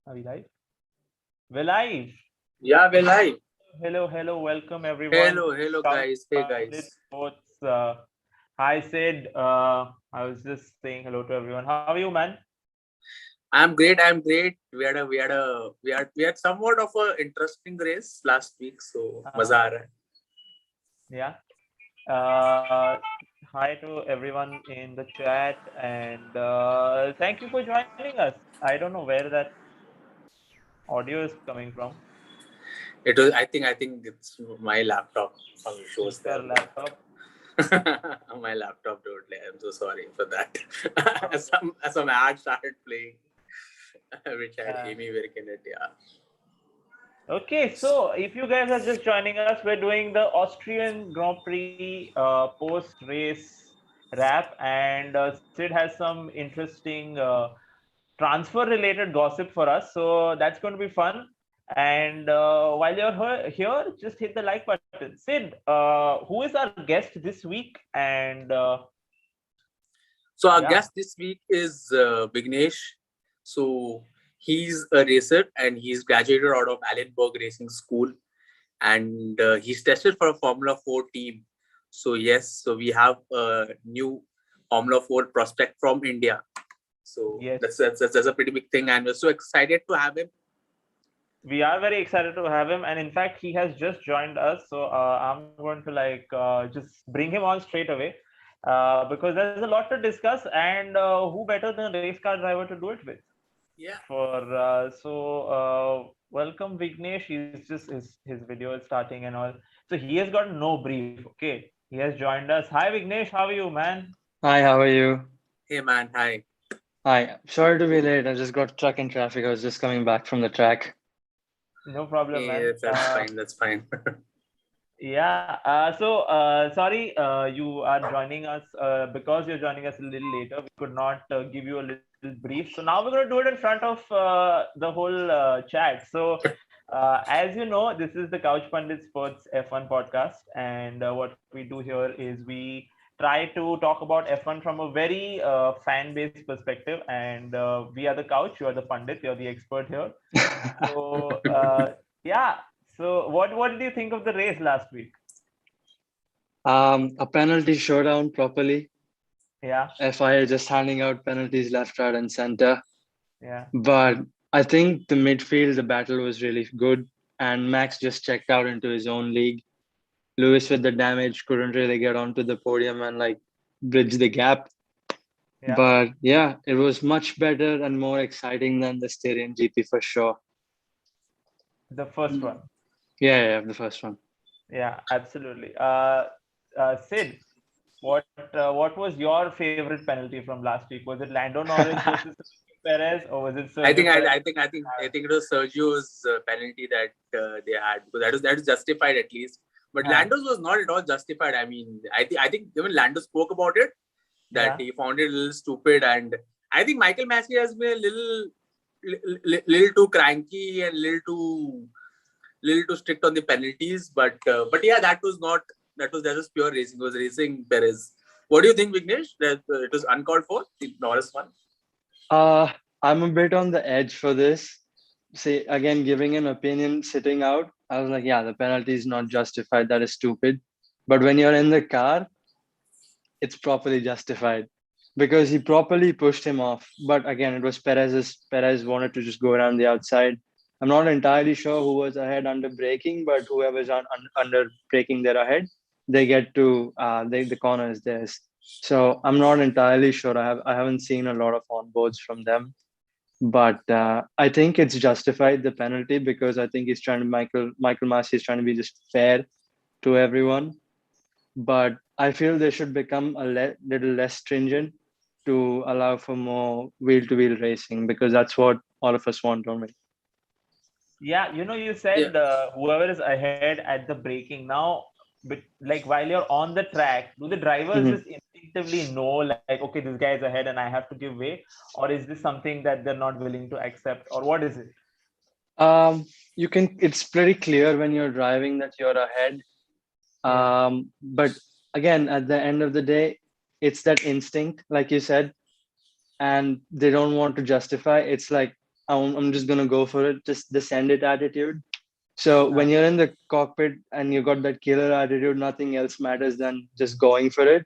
Are we live? We're live. Yeah, well, hi. Hello. Welcome everyone. Hello, Couch guys. Hey, Pundit guys. Sports. Hi Sid. I was just saying hello to everyone. How are you, man? I'm great. I'm great. We had somewhat of a interesting race last week, so Uh-huh. maza aa raha hai. Yeah. Uh, Hi to everyone in the chat, and thank you for joining us. I don't know where that audio is coming from. It was. I think it's my laptop. Shows It's your there. laptop. My laptop totally. I'm so sorry for that. Okay. Some ad started playing, which had Uh, Amy Wirk in it. Yeah. Okay, so if you guys are just joining us, we're doing the Austrian Grand Prix post-race wrap, and Sid has some interesting transfer-related gossip for us. So that's going to be fun. And while you're here, just hit the like button. Sid, who is our guest this week? And So our yeah, guest this week is Vignesh. So he's a racer and he's graduated out of Berg Racing School, and he's tested for a Formula 4 team. So yes, so we have a new Formula 4 prospect from India. So yes, that's a pretty big thing, and we're so excited to have him. we are very excited to have him. And in fact, he has just joined us. So I'm going to just bring him on straight away. Because there's a lot to discuss, and who better than a race car driver to do it with? Yeah. Welcome Vignesh. His video is starting and all. So he has got no brief. Okay, he has joined us. Hi Vignesh, how are you, man? Hi, how are you? Hey man, hi. Hi, sorry to be late. I just got stuck in traffic. I was just coming back from the track. No problem, Hey, man. that's fine. That's fine. Yeah. Sorry, you are joining us because you're joining us a little later. We could not give you a little brief. So now we're going to do it in front of the whole chat. So, as you know, this is the Couch Pundit Sports F1 podcast, and what we do here is we try to talk about F1 from a very fan-based perspective. And we are the couch, you are the pundit, you're the expert here. So, yeah. So, what did you think of the race last week? A penalty showdown properly. Yeah, FIA just handing out penalties left, right, and center. yeah, But I think the midfield, the battle was really good, and Max just checked out into his own league. Lewis with the damage couldn't really get onto the podium and bridge the gap. yeah. But yeah, it was much better and more exciting than the Styrian GP for sure. The first one. Yeah, the first one. Yeah, absolutely. Sid, what was your favorite penalty from last week? Was it Lando Norris versus Sergio Perez, or was it I Sergio think Perez? I think it was Sergio's penalty that they had, because that was justified at least. But Huh. Lando's was not at all justified. I mean, I think even Lando spoke about it, that Yeah, he found it a little stupid, and I think Michael Massey has been a little too cranky and little too strict on the penalties. But yeah, that was pure racing. It was racing Perez. What do you think, Vignesh? That it was uncalled for, the Norris one? Uh, I'm a bit on the edge for this. See, again, giving an opinion sitting out, I was like, yeah, the penalty is not justified. That is stupid. But when you're in the car, it's properly justified because he properly pushed him off. But again, it was Perez's. Perez wanted to just go around the outside. I'm not entirely sure who was ahead under braking, but whoever's under braking, they're ahead. They get to the corner is theirs. So I'm not entirely sure. I haven't seen a lot of onboards from them, but I think it's justified the penalty because I think he's trying to Michael Massey is trying to be just fair to everyone. But I feel they should become a little less stringent to allow for more wheel-to-wheel racing because that's what all of us want, don't we? yeah. You Yeah. said whoever is ahead at the braking now. But like while you're on the track, do the drivers Mm-hmm. just instinctively know, like, okay, this guy is ahead and I have to give way, or is this something that they're not willing to accept, or what is it? You can. It's pretty clear when you're driving that you're ahead. Yeah, But again, at the end of the day, it's that instinct, like you said, and they don't want to justify. It's like I'm just gonna go for it, just the send it attitude. So when you're in the cockpit and you got that killer attitude, nothing else matters than just going for it.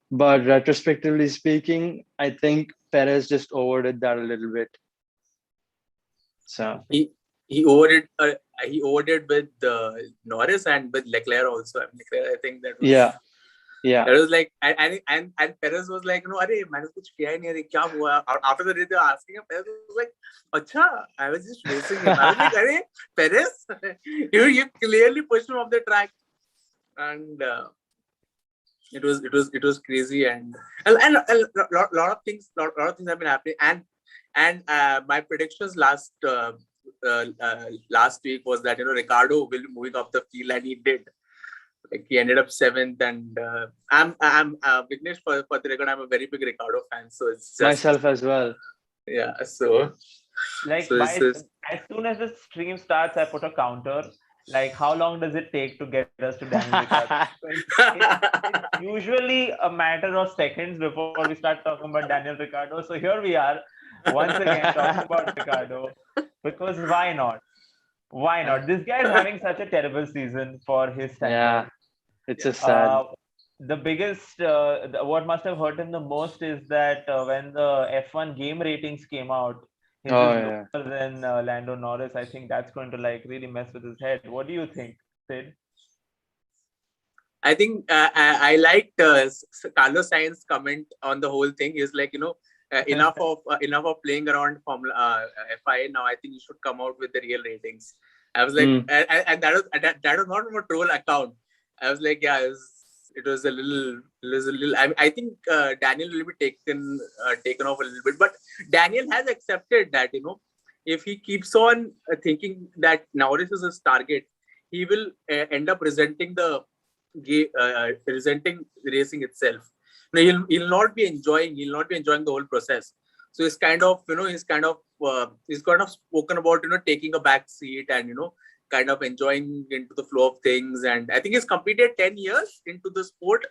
But retrospectively speaking, I think Perez just overdid that a little bit. So he overdid he overdid with Norris and with Leclerc also. I mean, Leclerc, I think that was yeah. It was like, and Perez was like, no, अरे मैंने कुछ किया ही नहीं, अरे क्या हुआ? After the race, they were asking him. Perez was like, अच्छा, I was just racing him. I was like, अरे Perez, you clearly pushed him off the track, and it was crazy, and lot of things have been happening, and my predictions last week was that Ricardo will be moving off the field, and he did. Like he ended up 7th, and I'm Vignesh, for the record, I'm a very big Ricardo fan, so it's just, myself as well. Yeah, so like as soon as the stream starts, I put a counter. Like, how long does it take to get us to Daniel Ricciardo? It's usually a matter of seconds before we start talking about Daniel Ricciardo. So here we are, once again talking about Ricciardo, because why not? Why not? This guy is having such a terrible season for his standard. Yeah, it's just sad. The biggest, what must have hurt him the most is that when the F1 game ratings came out, his is lower than Lando Norris. I think that's going to like really mess with his head. What do you think, Sid? I think I liked Carlos Sainz's comment on the whole thing. Is like, enough of playing around Formula FIA. Now I think you should come out with the real ratings. I was like, and that was not from a troll account. I was like, yeah, it was a little. I think Daniel will be taken off a little bit, but Daniel has accepted that if he keeps on thinking that Norris is his target, he will end up resenting racing itself. He'll not be enjoying the whole process. So he's kind of spoken about taking a back seat and kind of enjoying into the flow of things. And I think he's completed 10 years into the sport.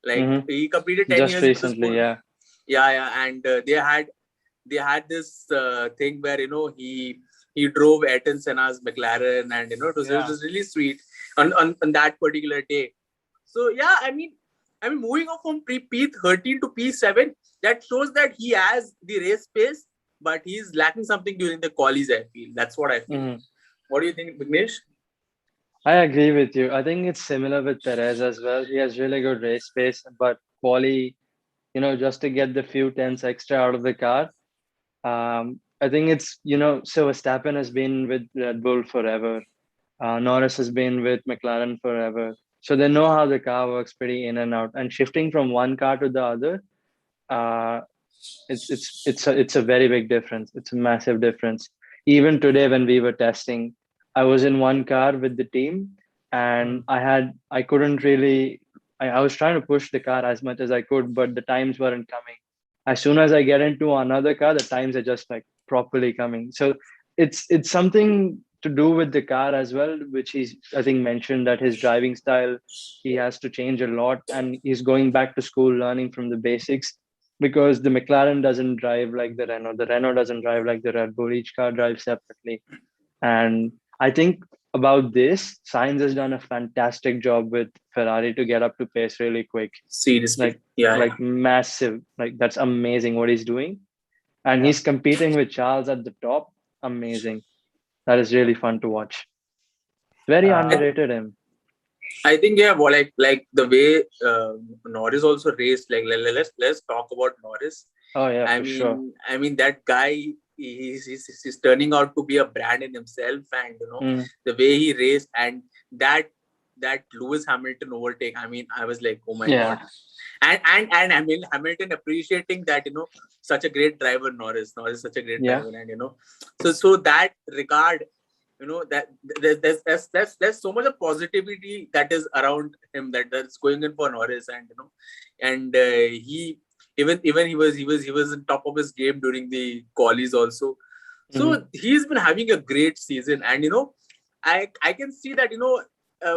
Like he completed 10 just years recently, into the sport. Yeah. And they had this thing where he drove Ayrton Senna's McLaren, and it was really sweet on that particular day. So yeah, I mean moving off from P13 to P7, that shows that he has the race pace, but he's lacking something during the qualies, I feel. That's what I feel. What do you think, Vignesh? I agree with you. I think it's similar with Perez as well. He has really good race pace, but quali, just to get the few tenths extra out of the car. I think it's, so Verstappen has been with Red Bull forever. Norris has been with McLaren forever. So they know how the car works pretty in and out. And shifting from one car to the other, it's a very big difference. It's a massive difference. Even today when we were testing, I was in one car with the team, and I was trying to push the car as much as I could, but the times weren't coming. As soon as I get into another car, the times are just like properly coming. So it's something to do with the car as well, which he's, I think, mentioned that his driving style, he has to change a lot, and he's going back to school learning from the basics, because the McLaren doesn't drive like the Renault doesn't drive like the Red Bull. Each car drives separately. And I think about this, Sainz has done a fantastic job with Ferrari to get up to pace really quick. Seriously. Like massive. Like that's amazing what he's doing. And he's competing with Charles at the top. Amazing. That is really fun to watch. Very underrated him. I think like the way Norris also raced. Like let's talk about Norris. Oh yeah, sure. I mean that guy. He's turning out to be a brand in himself, and the way he raced, and that Lewis Hamilton overtake. I mean, I was like, oh my god. And I mean Hamilton appreciating that such a great driver Norris is such a great driver, and so that regard, that there's so much of positivity that is around him that's going in for Norris, and he even he was on top of his game during the qualies also. So he's been having a great season, and I can see that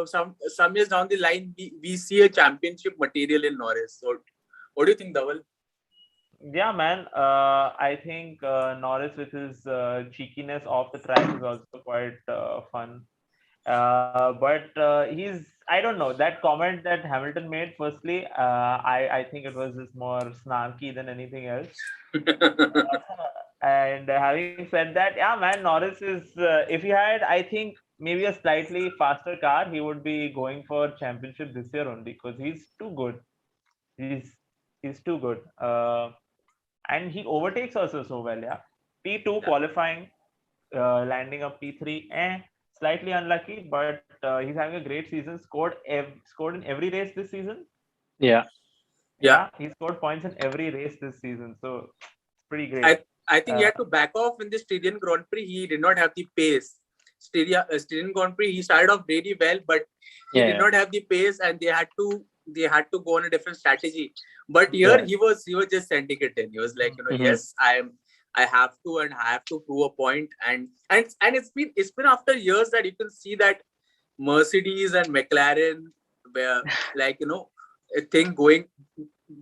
some years down the line we see a championship material in Norris. So what do you think, Dhaval? Yeah, man. I think Norris with his cheekiness off the track is also quite fun. But I don't know, that comment that Hamilton made. Firstly, I think it was just more snarky than anything else. And having said that, yeah, man, Norris is. If he had, I think, maybe a slightly faster car, he would be going for championship this year only because he's too good. He's he's too good. And he overtakes also so well. Yeah, P2 qualifying, landing up P3. Slightly unlucky, but he's having a great season. Scored in every race this season. Yeah. Yeah. Yeah, he scored points in every race this season. So it's pretty I, great. I think he had to back off in the Styrian Grand Prix. He did not have the pace. Styrian Grand Prix, he started off really well, but he did not have the pace, and they had to go on a different strategy. But here he was just sending it in. He was like, yes, I have to, and I have to prove a point. And it's been after years that you can see that Mercedes and McLaren were like, a thing going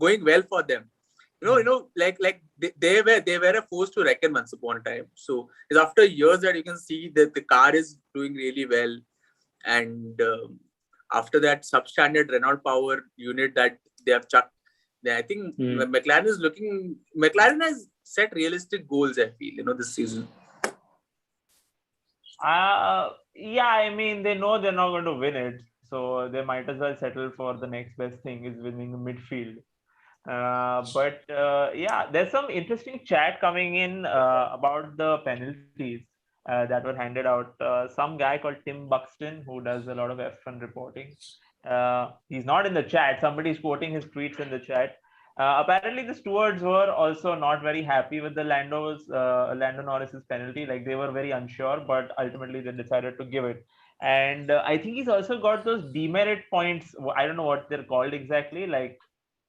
well for them. Like they were a force to reckon once upon a time. So it's after years that you can see that the car is doing really well, and after that substandard Renault power unit that they have chucked, I think McLaren has set realistic goals. I feel this season. Yeah, I mean, they know they're not going to win it, so they might as well settle for the next best thing is winning midfield. But yeah, there's some interesting chat coming in about the penalties that were handed out. Some guy called Tim Buxton, who does a lot of F1 reporting, he's not in the chat. Somebody's quoting his tweets in the chat. Apparently, the stewards were also not very happy with the Lando Norris's penalty. Like, they were very unsure, but ultimately they decided to give it. And I think he's also got those demerit points. I don't know what they're called exactly. Like,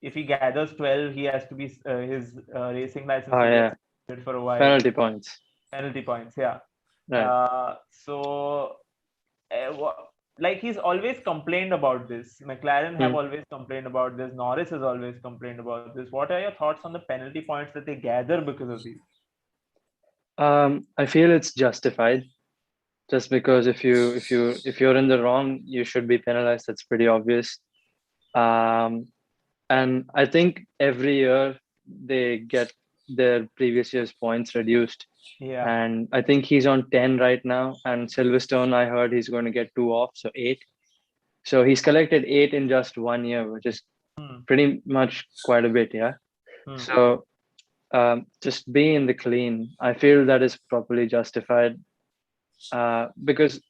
if he gathers 12, he has to be his racing license suspended for a while. Penalty points. Yeah. Right. Like, he's always complained about this. McLaren have always complained about this. Norris has always complained about this. What are your thoughts on the penalty points that they gather because of these? I feel it's justified. Just because if you're in the wrong, you should be penalized. That's pretty obvious. And I think every year they get their previous year's points reduced. Yeah. And I think he's on 10 right now. And Silverstone, I heard he's going to get 2 off, so 8. So he's collected 8 in just 1 year, which is pretty much quite a bit, yeah. So just be in the clean. I feel that is properly justified. Because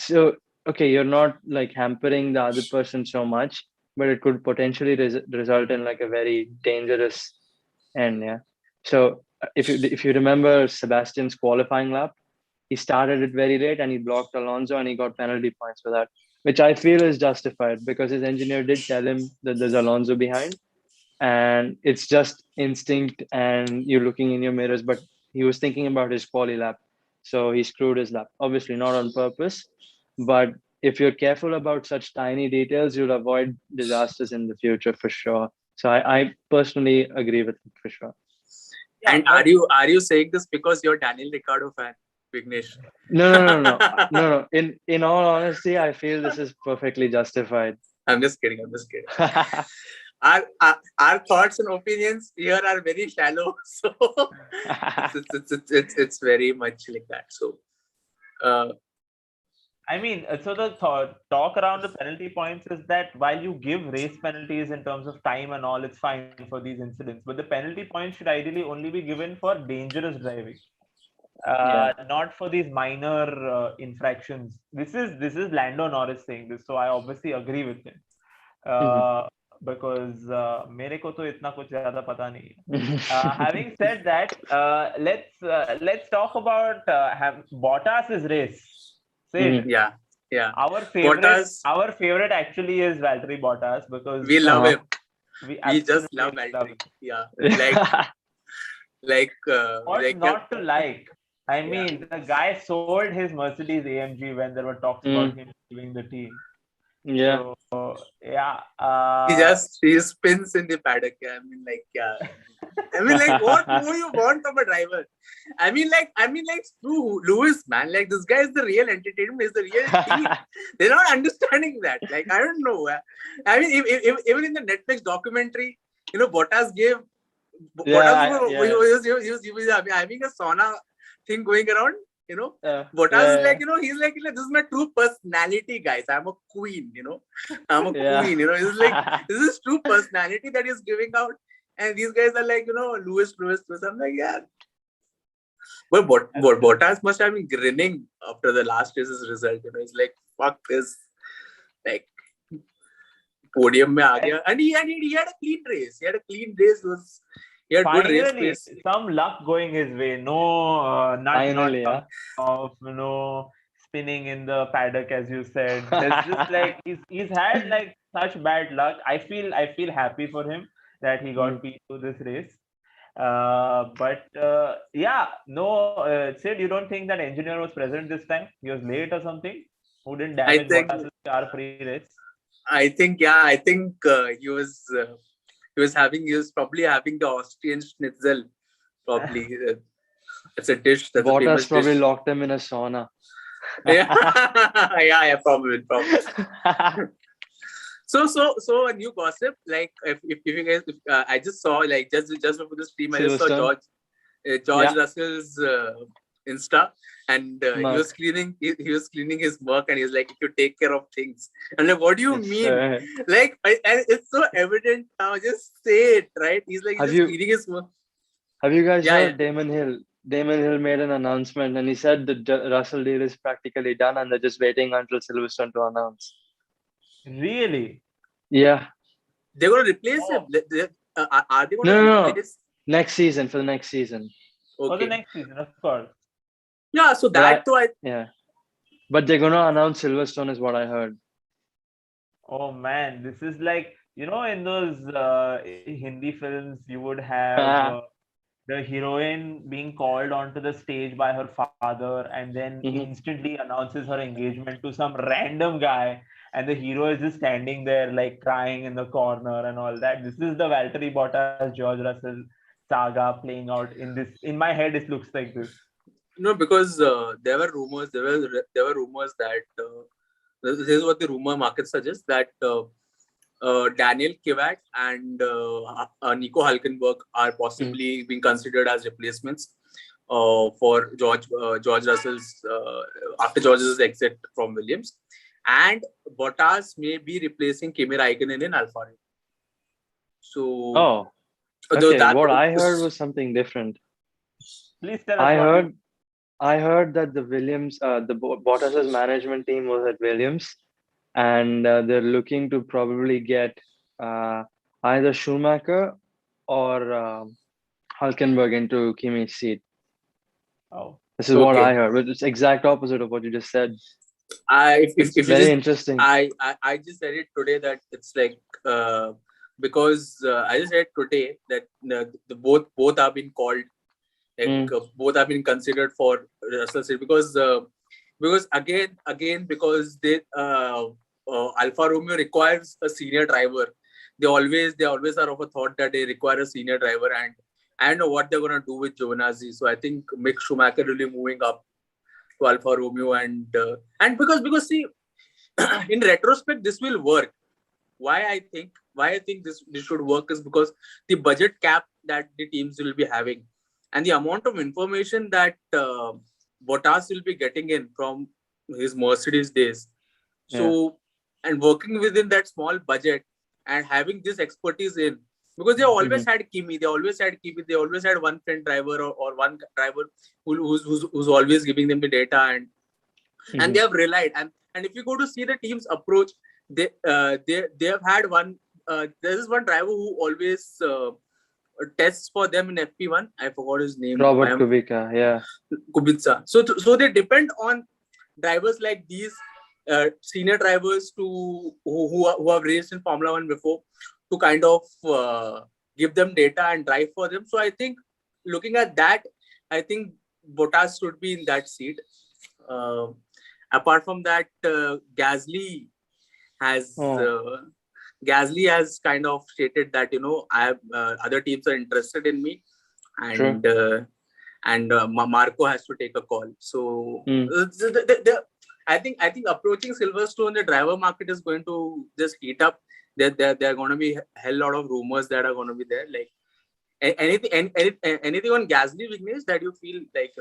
you're not like hampering the other person so much, but it could potentially result in like a very dangerous end. Yeah. So if you remember Sebastian's qualifying lap, he started it very late and he blocked Alonso and he got penalty points for that, which I feel is justified because his engineer did tell him that there's Alonso behind, and it's just instinct and you're looking in your mirrors. But he was thinking about his quali lap. So he screwed his lap, obviously not on purpose, but if you're careful about such tiny details, you'll avoid disasters in the future for sure. So I personally agree with it for sure. Yeah, and are you saying this because you're Daniel Ricciardo fan, Vignesh? No. In all honesty, I feel this is perfectly justified. I'm just kidding. Our thoughts and opinions here are very shallow, so it's very much like that. So, I mean, so the talk around the penalty points is that while you give race penalties in terms of time and all, it's fine for these incidents, but the penalty points should ideally only be given for dangerous driving, not for these minor infractions. This is Lando Norris saying this, so I obviously agree with him. Because मेरे को तो इतना कुछ ज़्यादा पता नहीं. Having said that, let's talk about Bottas's race. Yeah. Our favorite actually is Valtteri Bottas because we love him. We just love Valtteri. Yeah, not to like. I mean, the guy sold his Mercedes AMG when there were talks about him leaving the team. Yeah. So, yeah. He spins in the paddock. I mean, like, yeah. I mean, like, what more you want from a driver? I mean, screw Lewis, man. Like, this guy is the real entertainment. Is the real team. They're not understanding that. Like, I don't know. I mean, even in the Netflix documentary, Bottas gave. He was having a sauna thing going around. Bottas is like, he's like, this is my true personality, guys. I'm a queen. I'm a queen. He's like, this is true personality that he's giving out. And these guys are like, Lewis. I'm like, yeah. But Bottas must have been grinning after the last race's result. He's like, fuck this. Like, podium mein aa gaya. And he had a clean race. He had good race pace. Some luck going his way. No, not off, spinning in the paddock, as you said. It's just like he's had like such bad luck. I feel happy for him that he got P2 this race. Sid, you don't think that engineer was present this time? He was late or something? Who didn't damage Bottas' car pre-race? I think he was probably having the Austrian schnitzel. Probably it's a dish that's Bottas a famous probably dish. locked him in a sauna. yeah, probably. So a new gossip, like if you guys, I just saw like just before the stream, I just saw George Russell's Insta, and he was cleaning his work, and he's like, if you take care of things, and like, what do you mean? Like, and it's so evident now. Just say it, right? He's like, cleaning his work. Have you guys heard Damon Hill? Damon Hill made an announcement, and he said the Russell deal is practically done, and they're just waiting until Silverstone to announce. Really? Yeah. They're going to replace him. Are they going to replace? No. Next season, for the next season. Okay. For the next season, of course. Yeah, so that But they're going to announce Silverstone is what I heard. Oh man, this is like, in those Hindi films, you would have the heroine being called onto the stage by her father and then instantly announces her engagement to some random guy, and the hero is just standing there like crying in the corner and all that. This is the Valtteri Bottas George Russell saga playing out in my head. It looks like this. No, because there were rumors that this is what the rumor market suggests, that Daniel Kvyat and Nico Hülkenberg are possibly being considered as replacements for George Russell's after George's exit from Williams, and Bottas may be replacing Kimi Räikkönen in Alfa Romeo. So, what I heard was something different. Please tell us. I heard that the Williams, the Bottas's management team was at Williams, and they're looking to probably get either Schumacher or Hülkenberg into Kimi's seat. Oh, this is what I heard, but it's exact opposite of what you just said. It's very interesting. I just said it today that it's like because I just said today that the both have been called. Both have been considered for Russell seat because again because they Alfa Romeo requires a senior driver. They always are of a thought that they require a senior driver, and I don't know what they're gonna do with Giovinazzi. So I think Mick Schumacher will be moving up to Alfa Romeo, and because see, in retrospect this will work. Why I think this should work is because the budget cap that the teams will be having, and the amount of information that Bottas will be getting in from his Mercedes days. So, and working within that small budget and having this expertise in, because they always had Kimi, they always had one friend driver or one driver who's always giving them the data, and they have relied. And if you go to see the team's approach, they have had one. There is one driver who always tests for them in FP1. I forgot his name. Robert Kubica, Kubica. So they depend on drivers like these senior drivers who have raced in Formula 1 before to kind of give them data and drive for them. So I think looking at that, I think Bottas should be in that seat. Apart from that, Gasly has Gasly has kind of stated that I have other teams are interested in me, True. and Marco has to take a call. So I think approaching Silverstone, the driver market is going to just heat up. There are going to be a hell lot of rumors that are going to be there. Like anything on Gasly, Vignesh, that you feel like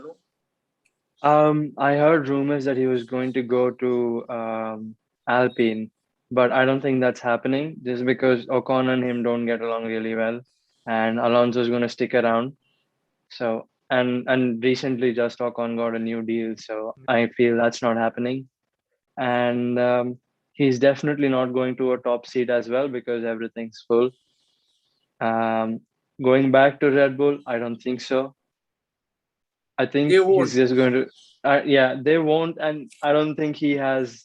I heard rumors that he was going to go to Alpine, but I don't think that's happening just because Ocon and him don't get along really well, and Alonso's going to stick around. So and recently just Ocon got a new deal, so I feel that's not happening. And he's definitely not going to a top seat as well because everything's full. Um, Going back to Red Bull, I don't think so. I think they he's won't. just going to, yeah, they won't, and I don't think he has.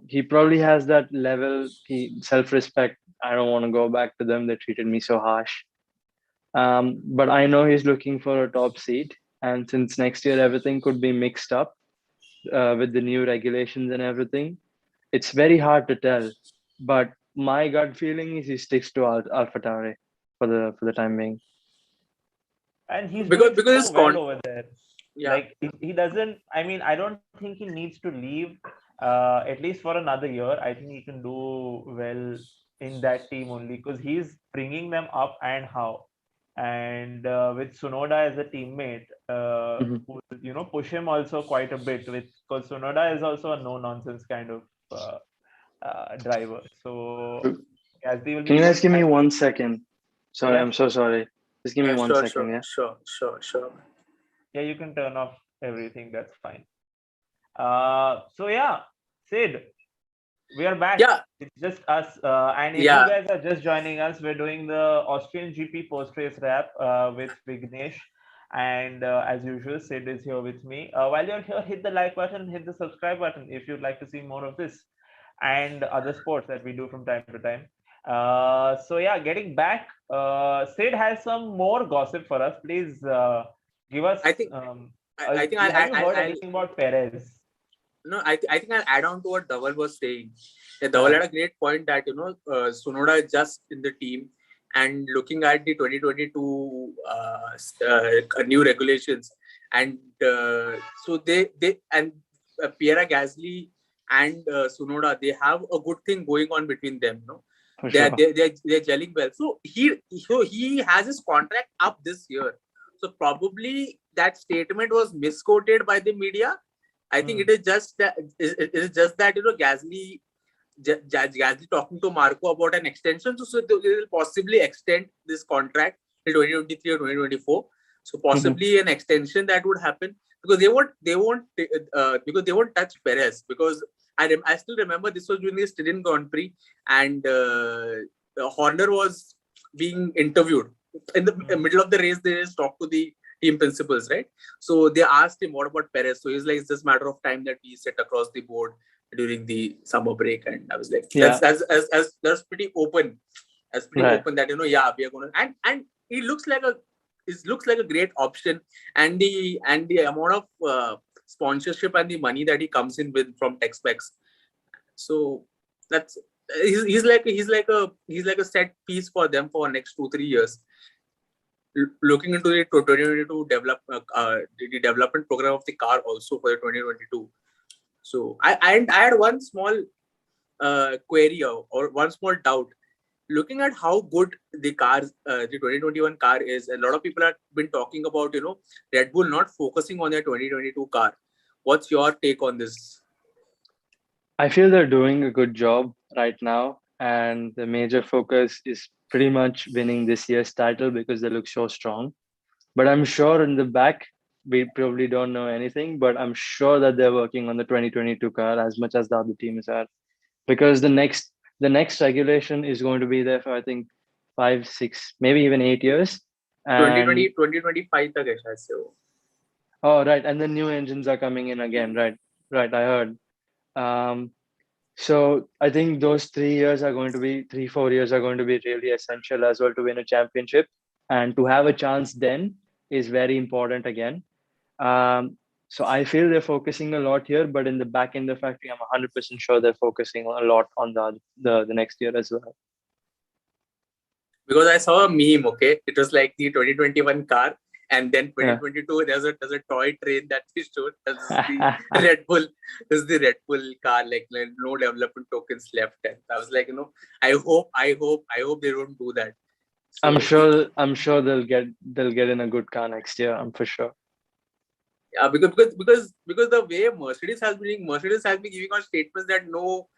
He probably has that level, he self-respect. I don't want to go back to them. They treated me so harsh. But I know he's looking for a top seat, and since next year everything could be mixed up with the new regulations and everything, it's very hard to tell. But my gut feeling is he sticks to AlphaTauri for the time being. And he's doing Because so well over there. yeah. Like he doesn't. I mean, I don't think he needs to leave. At least for another year, I think he can do well in that team only because he's bringing them up and how. And with Sunoda as a teammate, Mhm. who push him also quite a bit with because Sunoda is also a no nonsense kind of driver. So Gasly will Can be you guys good. give me And 1 second? Sorry, yeah, I'm so sorry. Just give me one Sure, second, sure, yeah? sure, sure, sure. yeah, you can turn off everything. That's fine. So yeah, Sid, we are back. Yeah, It's just us. And if you yeah. guys are just joining us, we're doing the Austrian GP post race wrap with Vignesh. And as usual, Sid is here with me. While you're here, hit the like button, hit the subscribe button if you'd like to see more of this and other sports that we do from time to time. So yeah, getting back, Sid has some more gossip for us. Please give us. I think I think Have you heard I'll anything about Perez? no, I think I'll add on to what Dhaval was saying. Yeah, Dhaval Uh, had a great point that Sunoda is just in the team, and looking at the 2022 new regulations, and so they and Pierre Gasly and Sunoda, they have a good thing going on between them. For They're, sure. they're they're they're gelling well. So he has his contract up this year. So probably that statement was misquoted by the media. I think it is just that Gasly talking to Marco about an extension. So they will possibly extend this contract till 2023 or 2024. So possibly an extension that would happen because they won't touch Perez because I still remember this was during the Styrian Grand Prix and Horner was being interviewed in the middle of the race. They just talked to the team principals, right? So they asked him, what about Perez? So he's like, it's just a matter of time that we sit across the board during the summer break. And I was like, Yeah. that's pretty open. That's pretty Right. open that, yeah, we are going to, and it looks like a great option. And the amount of sponsorship and the money that he comes in with from tech specs. So that's, he's like a set piece for them for next 2-3 years. Looking into the 2022 the development program of the car also for the 2022. So I had one small query or one small doubt. Looking at how good the 2021 car is, a lot of people have been talking about Red Bull not focusing on their 2022 car. What's your take on this? I feel they're doing a good job right now, and the major focus is pretty much winning this year's title because they look so strong. But I'm sure in the back, we probably don't know anything, but I'm sure that they're working on the 2022 car as much as the other teams are, because the next regulation is going to be there for I think 5, 6, maybe even 8 years. 2020 And 2025 tak hai shayad se wo. oh right, and the new engines are coming in again, right, I heard. So I think those 3 years are going to be 3, 4 years are going to be really essential as well to win a championship, and to have a chance then is very important again. So I feel they're focusing a lot here, but in the back end of factory, I'm 100% sure they're focusing a lot on the next year as well. Because I saw a meme, okay? It was like the 2021 car, and then Yeah. 2022 there's a toy train that they showed. This is the Red Bull. This is the Red Bull car, like no development tokens left. And I was like, I hope they don't do that. So, I'm sure they'll get in a good car next year. I'm for sure. yeah, because the way Mercedes has been giving out statements that no,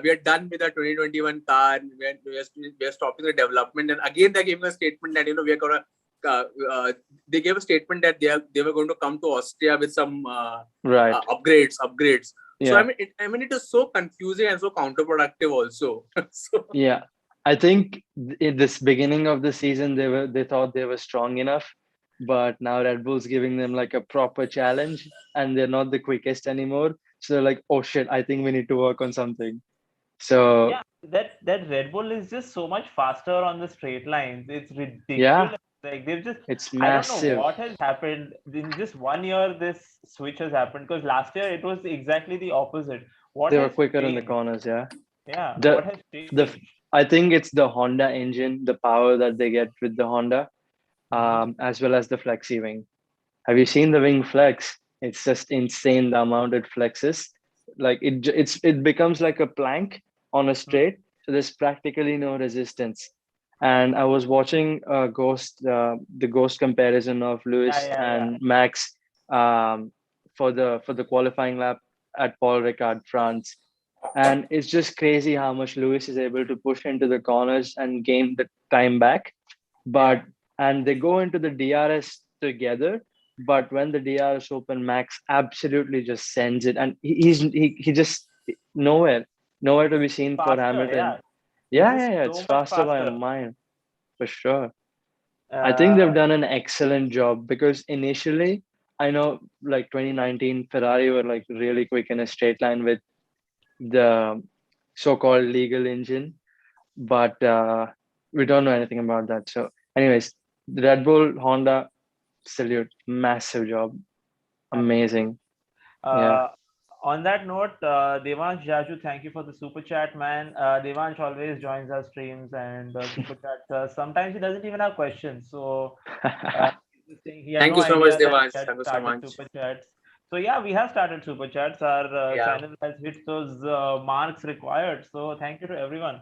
we are done with the 2021 car. We are stopping the development, and again they're giving a statement that we are gonna. They gave a statement that they were going to come to Austria with some Right. upgrades. Yeah. So it is so confusing and so counterproductive also. So, yeah, I think in this beginning of the season they thought they were strong enough, but now Red Bull's giving them like a proper challenge, and they're not the quickest anymore. So they're like, oh shit, I think we need to work on something. So Yeah, that Red Bull is just so much faster on the straight lines. It's ridiculous. yeah, Like they've just, it's I don't know massive. what has happened in just 1 year. This switch has happened because last year it was exactly the opposite. What They were has quicker in the changed? corners. Yeah. Yeah, The what has the changed? I think it's the Honda engine, the power that they get with the Honda, as well as the flexi wing. Have you seen the wing flex? It's just insane the amount it flexes. Like it becomes like a plank on a straight, so there's practically no resistance. And I was watching the Ghost comparison of Lewis Yeah. and Max for the qualifying lap at Paul Ricard, France. And it's just crazy how much Lewis is able to push into the corners and gain the time back. But and they go into the DRS together. But when the DRS open, Max absolutely just sends it, and he just nowhere to be seen for Faster, Hamilton. He's Yeah, just it's so much faster by a faster. mile for sure. I think they've done an excellent job because initially, I know like 2019 Ferrari were like really quick in a straight line with the so-called legal engine, but we don't know anything about that. So, anyways, the Red Bull, Honda, salute, massive job, amazing. Yeah, On that note, Devansh Jaju, thank you for the super chat, man. Devansh always joins our streams and super chats. Sometimes he doesn't even have questions, so he's just saying he had thank no you so much, idea that we Devansh. had Thank you so started much. super chats. So yeah, we have started super chats. Our Yeah. channel has hit those marks required. So thank you to everyone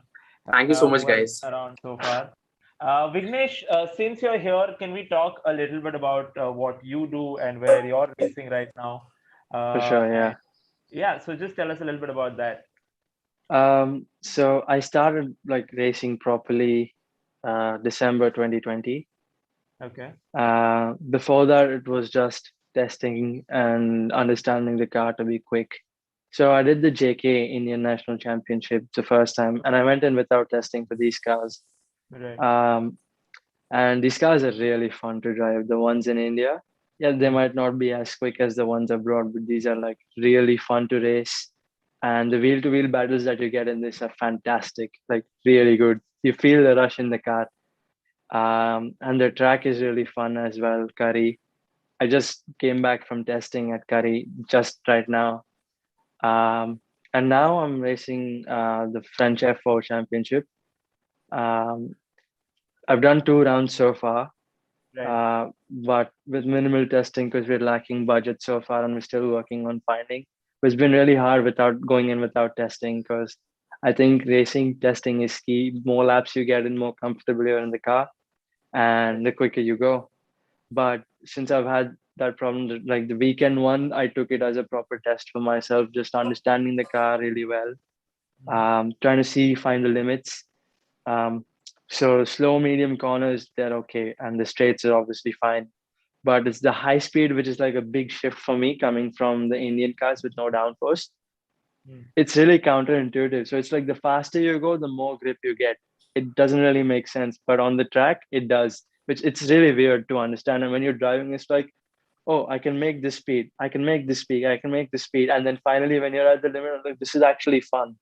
Thank you so much, who has guys. been around so far. Vignesh, since you're here, can we talk a little bit about what you do and where you're racing right now? for sure. Yeah. Yeah, so just tell us a little bit about that. So I started like racing properly December 2020. Okay. Before that, it was just testing and understanding the car to be quick. So I did the JK Indian National Championship the first time, and I went in without testing for these cars. Right. And these cars are really fun to drive. The ones in India, yeah, they might not be as quick as the ones abroad, but these are like really fun to race. And the wheel to wheel battles that you get in this are fantastic, like really good. You feel the rush in the car. And the track is really fun as well, Curry. I just came back from testing at Curry just right now. And now I'm racing the French F4 Championship. Um, I've done 2 rounds so far, Right. but with minimal testing because we're lacking budget so far and we're still working on finding. It's been really hard without going in without testing because I think racing testing is key. More laps you get in, more comfortable you're in the car, and the quicker you go. But since I've had that problem, like the weekend one, I took it as a proper test for myself, just understanding the car really well, trying to find the limits. So slow, medium corners, they're okay, and the straights are obviously fine. But it's the high speed, which is like a big shift for me coming from the Indian cars with no downforce. It's really counterintuitive. So it's like the faster you go, the more grip you get. It doesn't really make sense, but on the track, it does, which it's really weird to understand. And when you're driving, it's like, oh, I can make this speed, I can make this speed, I can make this speed. And then finally, when you're at the limit, like, this is actually fun.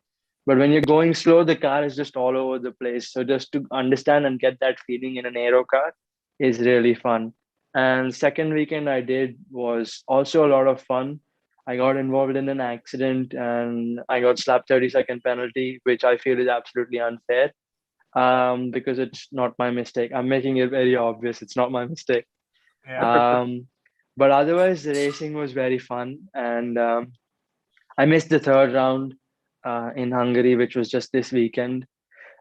But when you're going slow, the car is just all over the place. So just to understand and get that feeling in an aero car is really fun. And second weekend I did was also a lot of fun. I got involved in an accident and I got slapped 30-second penalty, which I feel is absolutely unfair. Because it's not my mistake. I'm making it very obvious. It's not my mistake. Yeah. But otherwise, the racing was very fun, and I missed the third round in Hungary, which was just this weekend.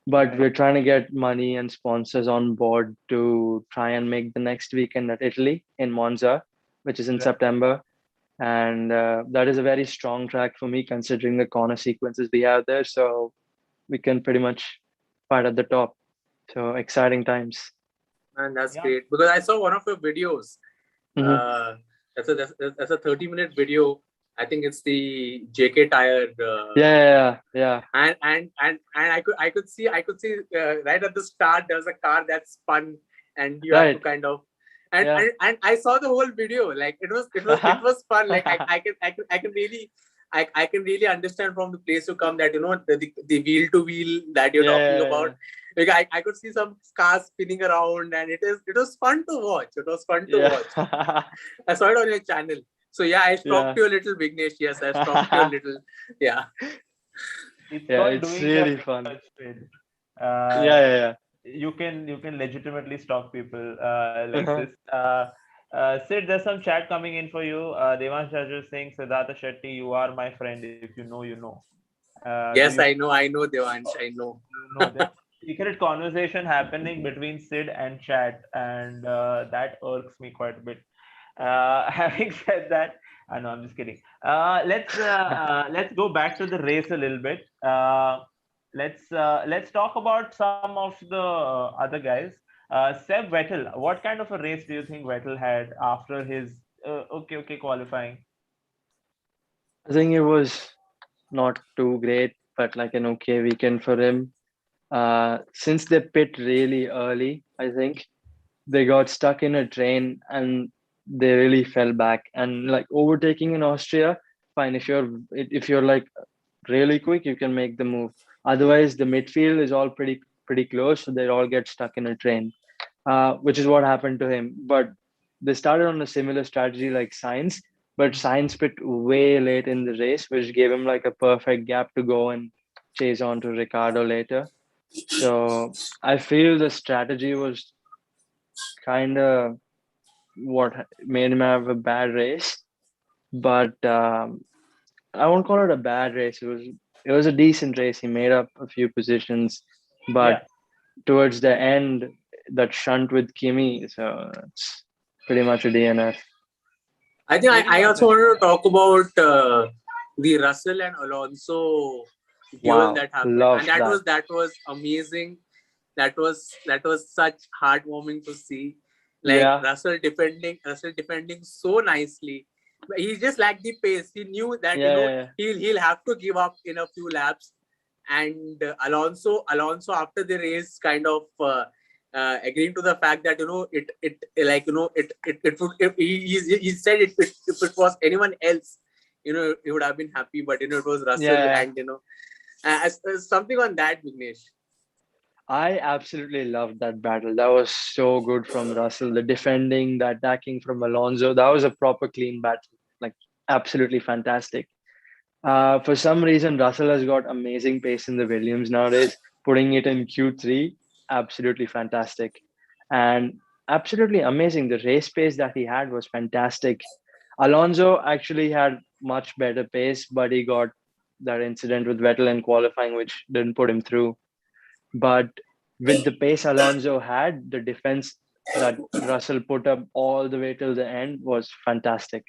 But Right. we're trying to get money and sponsors on board to try and make the next weekend at Italy in Monza, which is in Right. September. And that is a very strong track for me, considering the corner sequences we have there. So we can pretty much fight at the top. So exciting times. And that's Yeah. great because I saw one of your videos. Hmm. Uh, that's a 30-minute video. I think it's the JK Tire. Yeah. And I could see right at the start there was a car that spun and you had to Right. kind of and, Yeah. and I saw the whole video. Like it was fun. Like I can really understand from the place you come that the wheel to wheel that you're talking about. Like I could see some cars spinning around and it was fun to watch. It was fun to watch. Yeah. I saw it on your channel. So yeah, I stalked Yeah. you a little, Vignesh. Yes, I stalked you a little. Yeah. It's Yeah, called it's doing your really fun. research, Sid. Yeah. You can legitimately stalk people like Uh-huh. this. Sid, there's some chat coming in for you. Devansh Judge is saying, Siddhartha Shetty, you are my friend. If you know, you know. Do Yes, I know, Devansh. I know. you know there's secret conversation happening between Sid and chat, and that irks me quite a bit. Having said that, I know I'm just kidding. Let's go back to the race a little bit. Let's talk about some of the other guys. Seb Vettel, what kind of a race do you think Vettel had after his okay qualifying? I think it was not too great, but like an okay weekend for him. Since they pit really early, I think they got stuck in a train and they really fell back. And like overtaking in Austria, fine. If you're like really quick, you can make the move. Otherwise, the midfield is all pretty close, so they all get stuck in a train, which is what happened to him. But they started on a similar strategy like Science, but Science pit way late in the race, which gave him like a perfect gap to go and chase on to Ricardo later. So I feel the strategy was kind of what made him have a bad race, but I won't call it a bad race. It was a decent race. He made up a few positions, but Yeah, towards the end, that shunt with Kimi, so it's pretty much a DNF. I think pretty I much also a wanted to DNF. talk about the Russell and Alonso duel Wow, that happened, and loved that that. was that was amazing. That was such heartwarming to see. Like Yeah, Russell defending so nicely. He just lacked the pace. He knew that yeah. he'll have to give up in a few laps, and Alonso after the race kind of agreeing to the fact that it would he said if it was anyone else, he would have been happy, but it was Russell, Yeah. and as something on that, Vignesh. I absolutely loved that battle. That was so good from Russell. The defending, the attacking from Alonso. That was a proper clean battle. Like absolutely fantastic. For some reason, Russell has got amazing pace in the Williams nowadays. Putting it in Q3, absolutely fantastic, and absolutely amazing. The race pace that he had was fantastic. Alonso actually had much better pace, but he got that incident with Vettel in qualifying, which didn't put him through. But with the pace Alonso had, the defense that Russell put up all the way till the end was fantastic.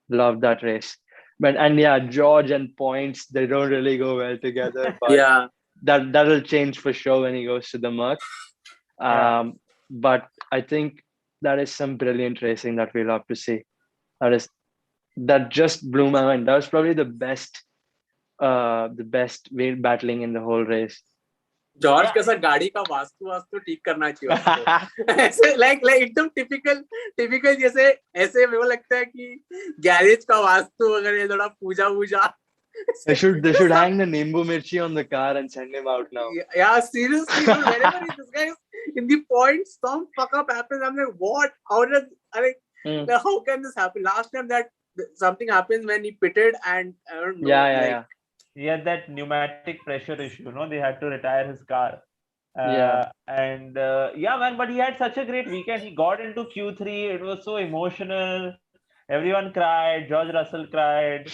Love that race. But and yeah, George and points, they don't really go well together, but Yeah. that'll change for sure when he goes to the Merc. Yeah. But I think that is some brilliant racing that we love to see. That just blew my mind. That was probably the best way battling in the whole race. George Yeah, कैसा गाड़ी का वास्तु वास्तु ठीक करना चाहिए उसको ऐसे like एकदम typical typical जैसे ऐसे मेरे को लगता है कि गैरेज का वास्तु अगर ये थोड़ा पूजा वूजा They should hang the Nimbu Mirchi on the car and send him out now. yeah, seriously, whenever this guy is in the point, some fuck up happens. I'm like, what? How does I mean, Mm. now how can this happen? Last time that something happens when he pitted, and I don't know, Yeah. He had that pneumatic pressure issue. They had to retire his car. Yeah. And yeah, man, but he had such a great weekend. He got into Q3. It was so emotional. Everyone cried. George Russell cried.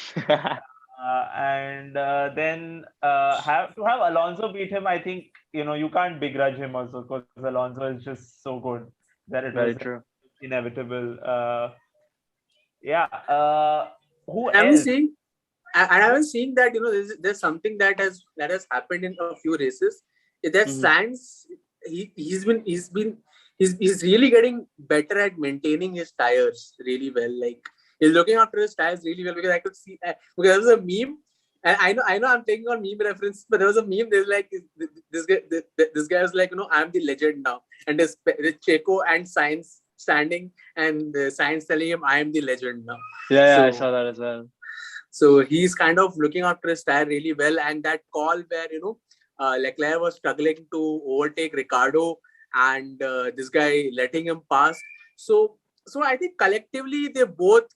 And then have Alonso beat him. I think you can't begrudge him also, because Alonso is just so good that it was Very true. inevitable. Yeah. Who and I was else? saying, and I was seeing that there's something that has happened in a few races. That Mhm. Sainz, he's really getting better at maintaining his tires really well. Like, he's looking after his tires really well, because I could see, because there was a meme, and I know I'm taking on meme reference, but there was a meme. There's like this guy was like, I'm the legend now, and there's Checo and Sainz standing, and Sainz telling him, I am the legend now. Yeah, I So saw that as well. so he's kind of looking after his tire really well. And that call where, Leclerc was struggling to overtake Ricardo, and this guy letting him pass. So I think collectively they both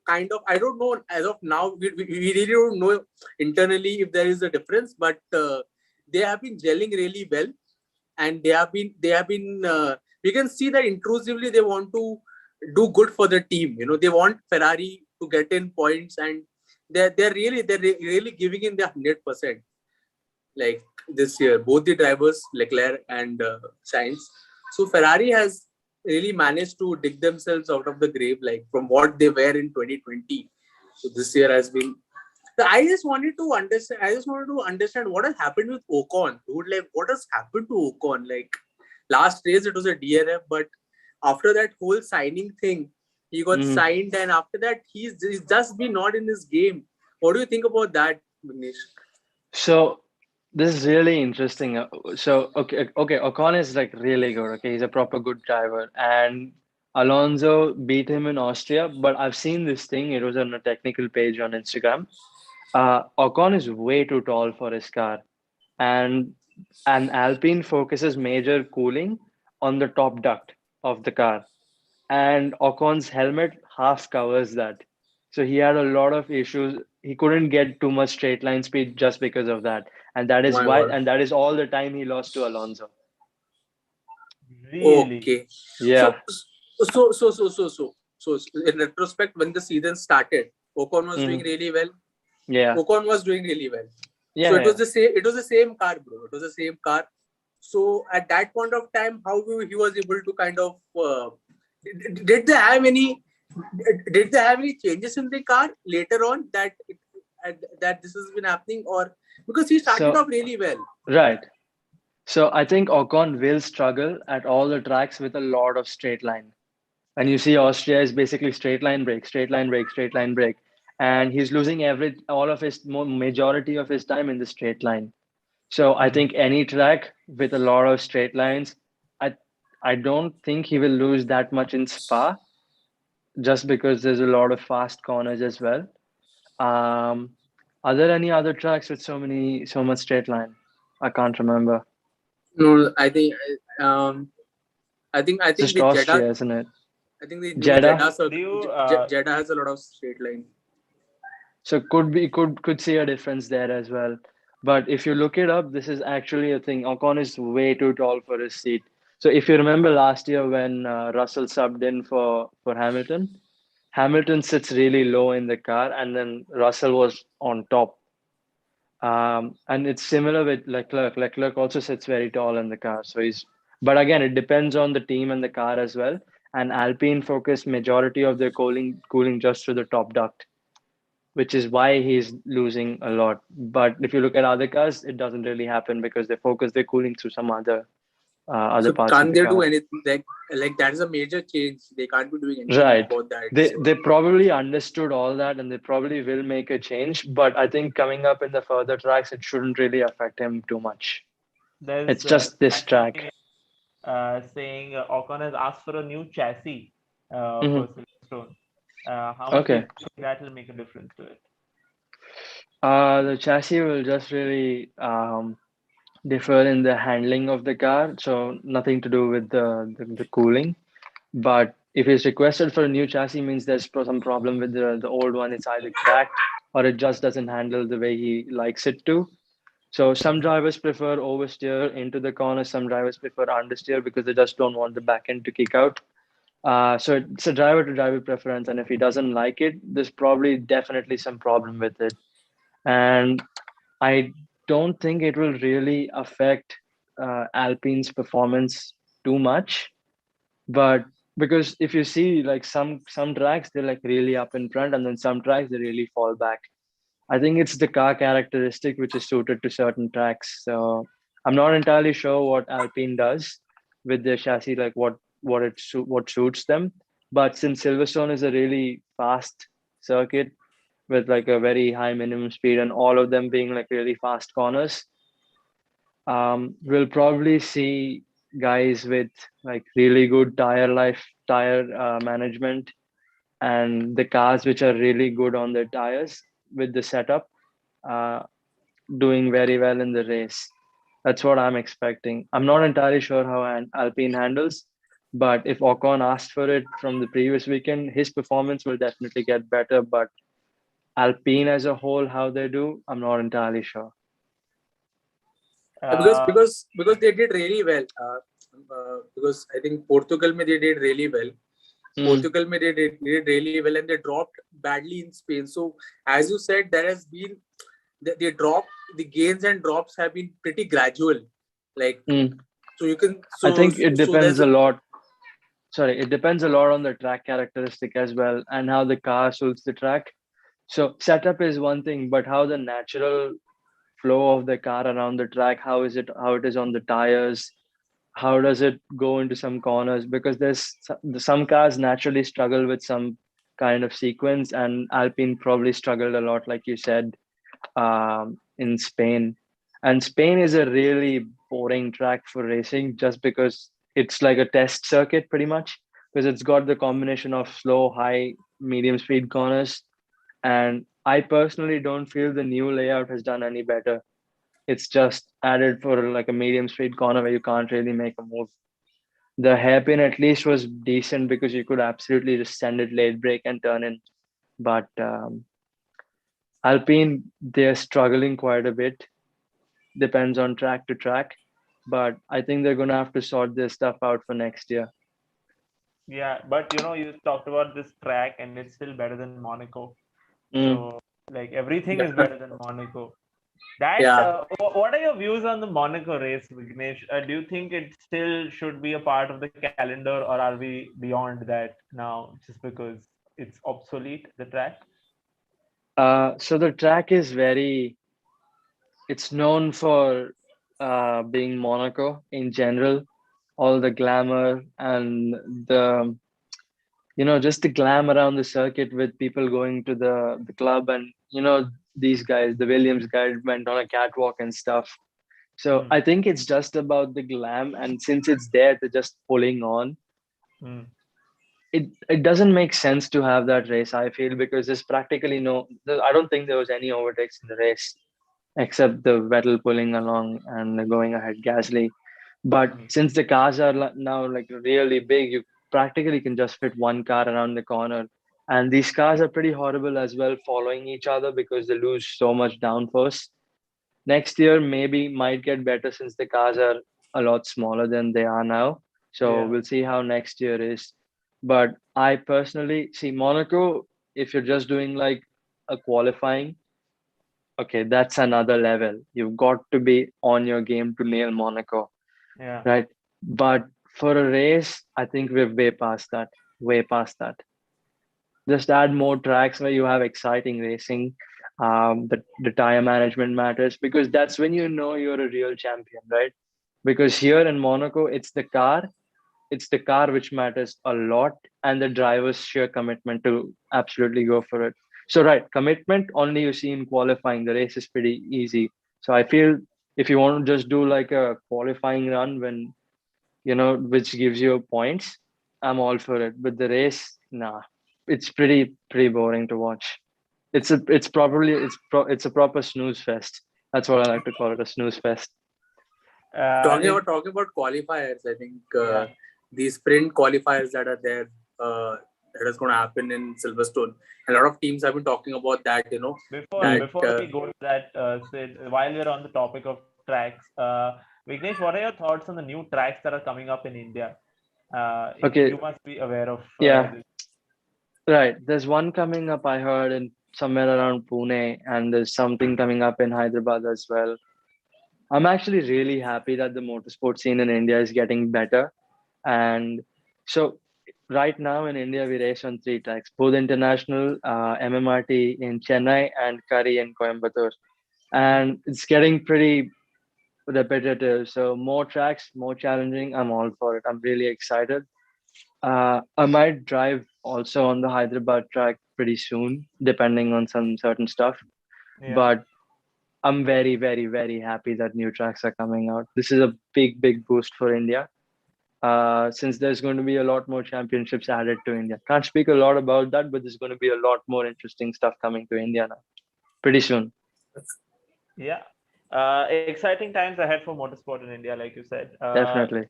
kind of, I don't know as of now, we really don't know internally if there is a difference, but they have been gelling really well. And they have been we can see that intrusively they want to do good for the team. They want Ferrari to get in points, and they're really giving in their 100%. Like this year, both the drivers, Leclerc and Sainz. So Ferrari has really managed to dig themselves out of the grave, like from what they were in 2020. So this year has been. I just wanted to understand. I just wanted to understand what has happened with Ocon. Dude, like, what has happened to Ocon? Like, last race it was a DNF, but after that whole signing thing, he got Mhm. signed, and after that he's just been not in his game. What do you think about that, Vignesh? So this is really interesting. So okay, Ocon is like really good. Okay, he's a proper good driver, and Alonso beat him in Austria. But I've seen this thing. It was on a technical page on Instagram. Ocon is way too tall for his car, and Alpine focuses major cooling on the top duct of the car, and Ocon's helmet half covers that. So he had a lot of issues. He couldn't get too much straight line speed just because of that. And that Oh is my why, god. and that is all the time he lost to Alonso. Really? Okay. Yeah, So so in retrospect, when the season started, Ocon was doing mhm, really well. yeah, Ocon was doing really well. yeah, So it was yeah. the same. It was the same car, bro. It was the same car. So at that point of time, how he was able to kind of did they have any did they have any changes in the car later on that this has been happening, or because he started So, off really well? right. So I think Ocon will struggle at all the tracks with a lot of straight line. And you see Austria is basically straight line break, straight line break, straight line break. And he's losing all of his majority of his time in the straight line. So I Mhm. think any track with a lot of straight lines, I I don't think he will lose that much in Spa, just because there's a lot of fast corners as well. Um, are there any other tracks with so much straight line? I can't remember. No, I think Just the Jeddah. Austria, isn't it? I think the new Jeddah. Jeddah Do circuit. you Jeddah has a lot of straight line. So could see a difference there as well. But if you look it up, this is actually a thing. Ocon is way too tall for his seat. So if you remember last year when Russell subbed in for Hamilton, Hamilton sits really low in the car, and then Russell was on top. And it's similar with Leclerc. Leclerc also sits very tall in the car. But again, it depends on the team and the car as well. And Alpine focused majority of their cooling just to the top duct, which is why he's losing a lot. But if you look at other cars, it doesn't really happen because they focus their cooling through some other So parts of can't the they do car. anything like that is a major change. They can't be doing anything Right. about that. They So they probably understood all that and they probably will make a change. But I think coming up in the further tracks, it shouldn't really affect him too much. there's It's just this stats coming track. in saying Ocon has asked for a new chassis for Hmm. Silverstone. How much do you Okay. think that will make a difference to it? The chassis will just really differ in the handling of the car, so nothing to do with the cooling. But if he's requested for a new chassis, means there's some problem with the old one. It's either cracked or it just doesn't handle the way he likes it to. So some drivers prefer oversteer into the corner. Some drivers prefer understeer because they just don't want the back end to kick out. So it's a driver to driver preference, and if he doesn't like it, there's probably definitely some problem with it. And I don't think it will really affect Alpine's performance too much. But because if you see like some tracks, they're like really up in front, and then some tracks they really fall back. I think it's the car characteristic which is suited to certain tracks. So I'm not entirely sure what Alpine does with their chassis, like what suits them. But since Silverstone is a really fast circuit with like a very high minimum speed and all of them being like really fast corners, we'll probably see guys with like really good tire management, and the cars which are really good on their tires with the setup uh, doing very well in the race. That's what I'm expecting. I'm not entirely sure how Alpine handles, but if Ocon asked for it from the previous weekend, his performance will definitely get better. But Alpine as a whole, how they do, I'm not entirely sure. Because Uh, because they did really well. Because I think Portugal mein they did really well. Portugal mein they did really well, and they dropped badly in Spain. So as you said, there has been the gains and drops have been pretty gradual. Like so you can I think it so depends there's a lot. Sorry, it depends a lot on the track characteristic as well and how the car suits the track. So setup is one thing, but how the natural flow of the car around the track, how it is on the tires, how does it go into some corners, because some cars naturally struggle with some kind of sequence, and Alpine probably struggled a lot, like you said, in Spain. And Spain is a really boring track for racing just because it's like a test circuit pretty much, because it's got the combination of slow, high, medium speed corners. And I personally don't feel the new layout has done any better. It's just added for like a medium speed corner where you can't really make a move. The hairpin at least was decent because you could absolutely just send it late break and turn in. But Alpine, they're struggling quite a bit. Depends on track to track. But I think they're going to have to sort this stuff out for next year. yeah, but you talked about this track, and it's still better than Monaco. Mm. So like everything is yeah better than Monaco. That yeah. what are your views on the Monaco race, Vignesh? Do you think it still should be a part of the calendar, or are we beyond that now just because it's obsolete, the track? So the track is it's known for being Monaco in general, all the glamour and the just the glam around the circuit with people going to the club, and these guys, the Williams guy went on a catwalk and stuff. So Mm, I think it's just about the glam, and since it's there, they're just pulling on. mm, It doesn't make sense to have that race, I feel, because there's practically I don't think there was any overtakes in the race except the Vettel pulling along and going ahead Gasly. But mm. since the cars are now like really big, you practically can just fit one car around the corner. And these cars are pretty horrible as well, following each other because they lose so much downforce. Next year, maybe might get better since the cars are a lot smaller than they are now. So Yeah, we'll see how next year is. But I personally see Monaco, if you're just doing like a qualifying, okay, that's another level. You've got to be on your game to nail Monaco, yeah, right? But for a race, I think we're way past that. Way past that. Just add more tracks where you have exciting racing. The tire management matters because that's when you know you're a real champion, right? Because here in Monaco, it's the car which matters a lot, and the driver's sheer commitment to absolutely go for it. So right, commitment only you see in qualifying. The race is pretty easy. So I feel if you want to just do like a qualifying run when which gives you points, I'm all for it. But the race, nah, it's pretty boring to watch. It's a proper snooze fest. That's what I like to call it, a snooze fest. Talking it, about qualifiers, I think yeah, these sprint qualifiers that are there, that is going to happen in Silverstone. A lot of teams have been talking about that. Before we go to that, Sid, while we're on the topic of tracks, Vignesh, what are your thoughts on the new tracks that are coming up in India? Okay. You must be aware of Yeah. this. Right. There's one coming up, I heard, in somewhere around Pune, and there's something coming up in Hyderabad as well. I'm actually really happy that the motorsport scene in India is getting better. And so right now in India, we race on 3 tracks, both international, MMRT in Chennai and Curry in Coimbatore. And it's getting pretty repetitive. So more tracks, more challenging. I'm all for it. I'm really excited. I might drive also on the Hyderabad track pretty soon, depending on some certain stuff. Yeah. But I'm very, very, very happy that new tracks are coming out. This is a big, big boost for India. Since there's going to be a lot more championships added to India. Can't speak a lot about that, but there's going to be a lot more interesting stuff coming to India now, pretty soon. Yeah. Exciting times ahead for motorsport in India, like you said. Definitely.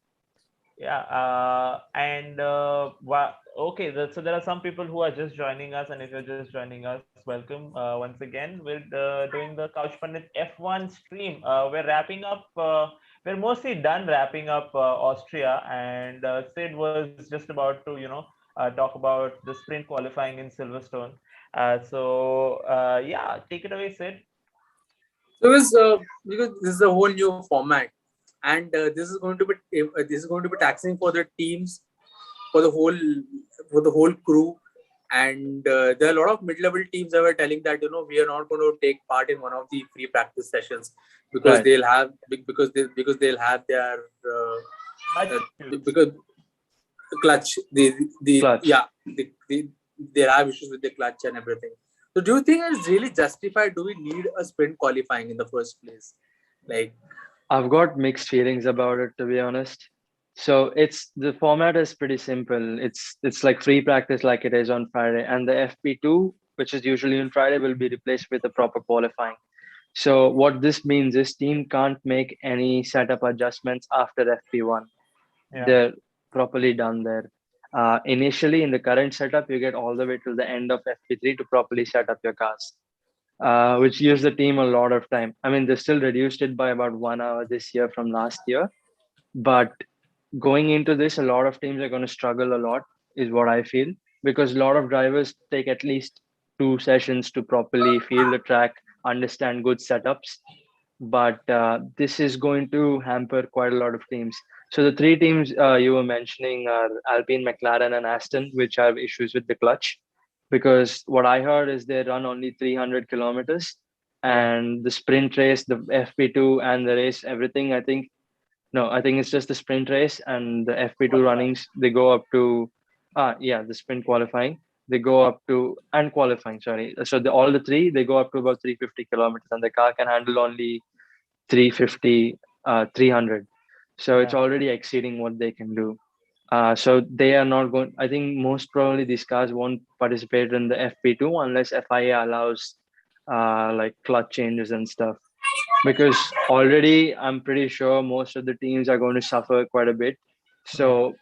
Yeah. Okay. So there are some people who are just joining us, and if you're just joining us, welcome once again. We're doing the Couch Pundit F1 stream. We're wrapping up. We're mostly done wrapping up Austria, and Sid was just about to, talk about the sprint qualifying in Silverstone. Yeah, take it away, Sid. So because this is a whole new format, and this is going to be taxing for the teams, for the whole crew, and there are a lot of mid-level teams that were telling that we are not going to take part in one of the free practice sessions because Right. they'll have their because clutch Clutch. they have issues with the clutch and everything. So do you think it's really justified? Do we need a sprint qualifying in the first place? Like, I've got mixed feelings about it, to be honest. So it's the format is pretty simple. It's like free practice like it is on Friday, and the FP2, which is usually on Friday, will be replaced with a proper qualifying. So what this means is team can't make any setup adjustments after FP1. Yeah. They're properly done there. Initially, in the current setup, you get all the way till the end of FP3 to properly set up your cars, which gives the team a lot of time. I mean, they still reduced it by about 1 hour this year from last year, but going into this, a lot of teams are going to struggle a lot, is what I feel, because a lot of drivers take at least 2 sessions to properly feel the track, understand good setups. But this is going to hamper quite a lot of teams. So the 3 teams you were mentioning are Alpine, McLaren, and Aston, which have issues with the clutch. Because what I heard is they run only 300 kilometers, and the sprint race, the FP2, and the race, everything. I think it's just the sprint race and the FP2 runnings. They go up to, the sprint qualifying. They go up to, and qualifying, sorry. So all the 3, they go up to about 350 kilometers, and the car can handle only 350, 300. So it's already exceeding what they can do. So they are not going, I think most probably these cars won't participate in the FP2 unless FIA allows like clutch changes and stuff. Because already I'm pretty sure most of the teams are going to suffer quite a bit. So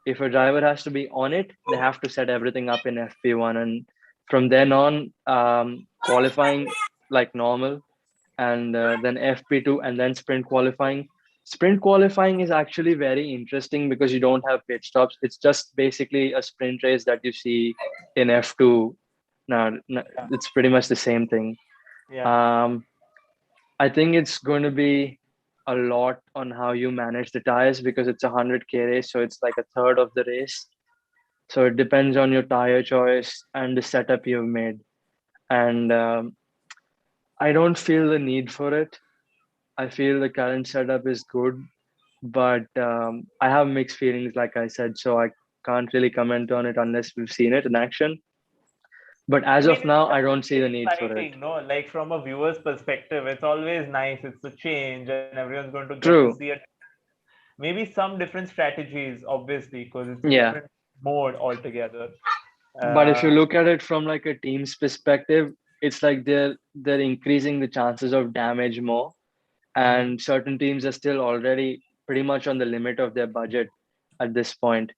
if a driver has to be on it, they have to set everything up in FP1. And from then on, qualifying like normal, and then FP2, and then sprint qualifying. Sprint qualifying is actually very interesting because you don't have pit stops. It's just basically a sprint race that you see in F2. Now, it's pretty much the same thing. I think it's going to be a lot on how you manage the tires because it's a 100K race. So it's like a third of the race. So it depends on your tire choice and the setup you've made. And I don't feel the need for it. I feel the current setup is good, but I have mixed feelings, like I said, so I can't really comment on it unless we've seen it in action. But as of now, I don't see the need for it. No, like from a viewer's perspective, it's always nice. It's a change, and everyone's going to get True. to see it. Maybe some different strategies, obviously, because it's a Yeah. different mode altogether. But if you look at it from like a team's perspective, it's like they're increasing the chances of damage more, and certain teams are still already pretty much on the limit of their budget at this point.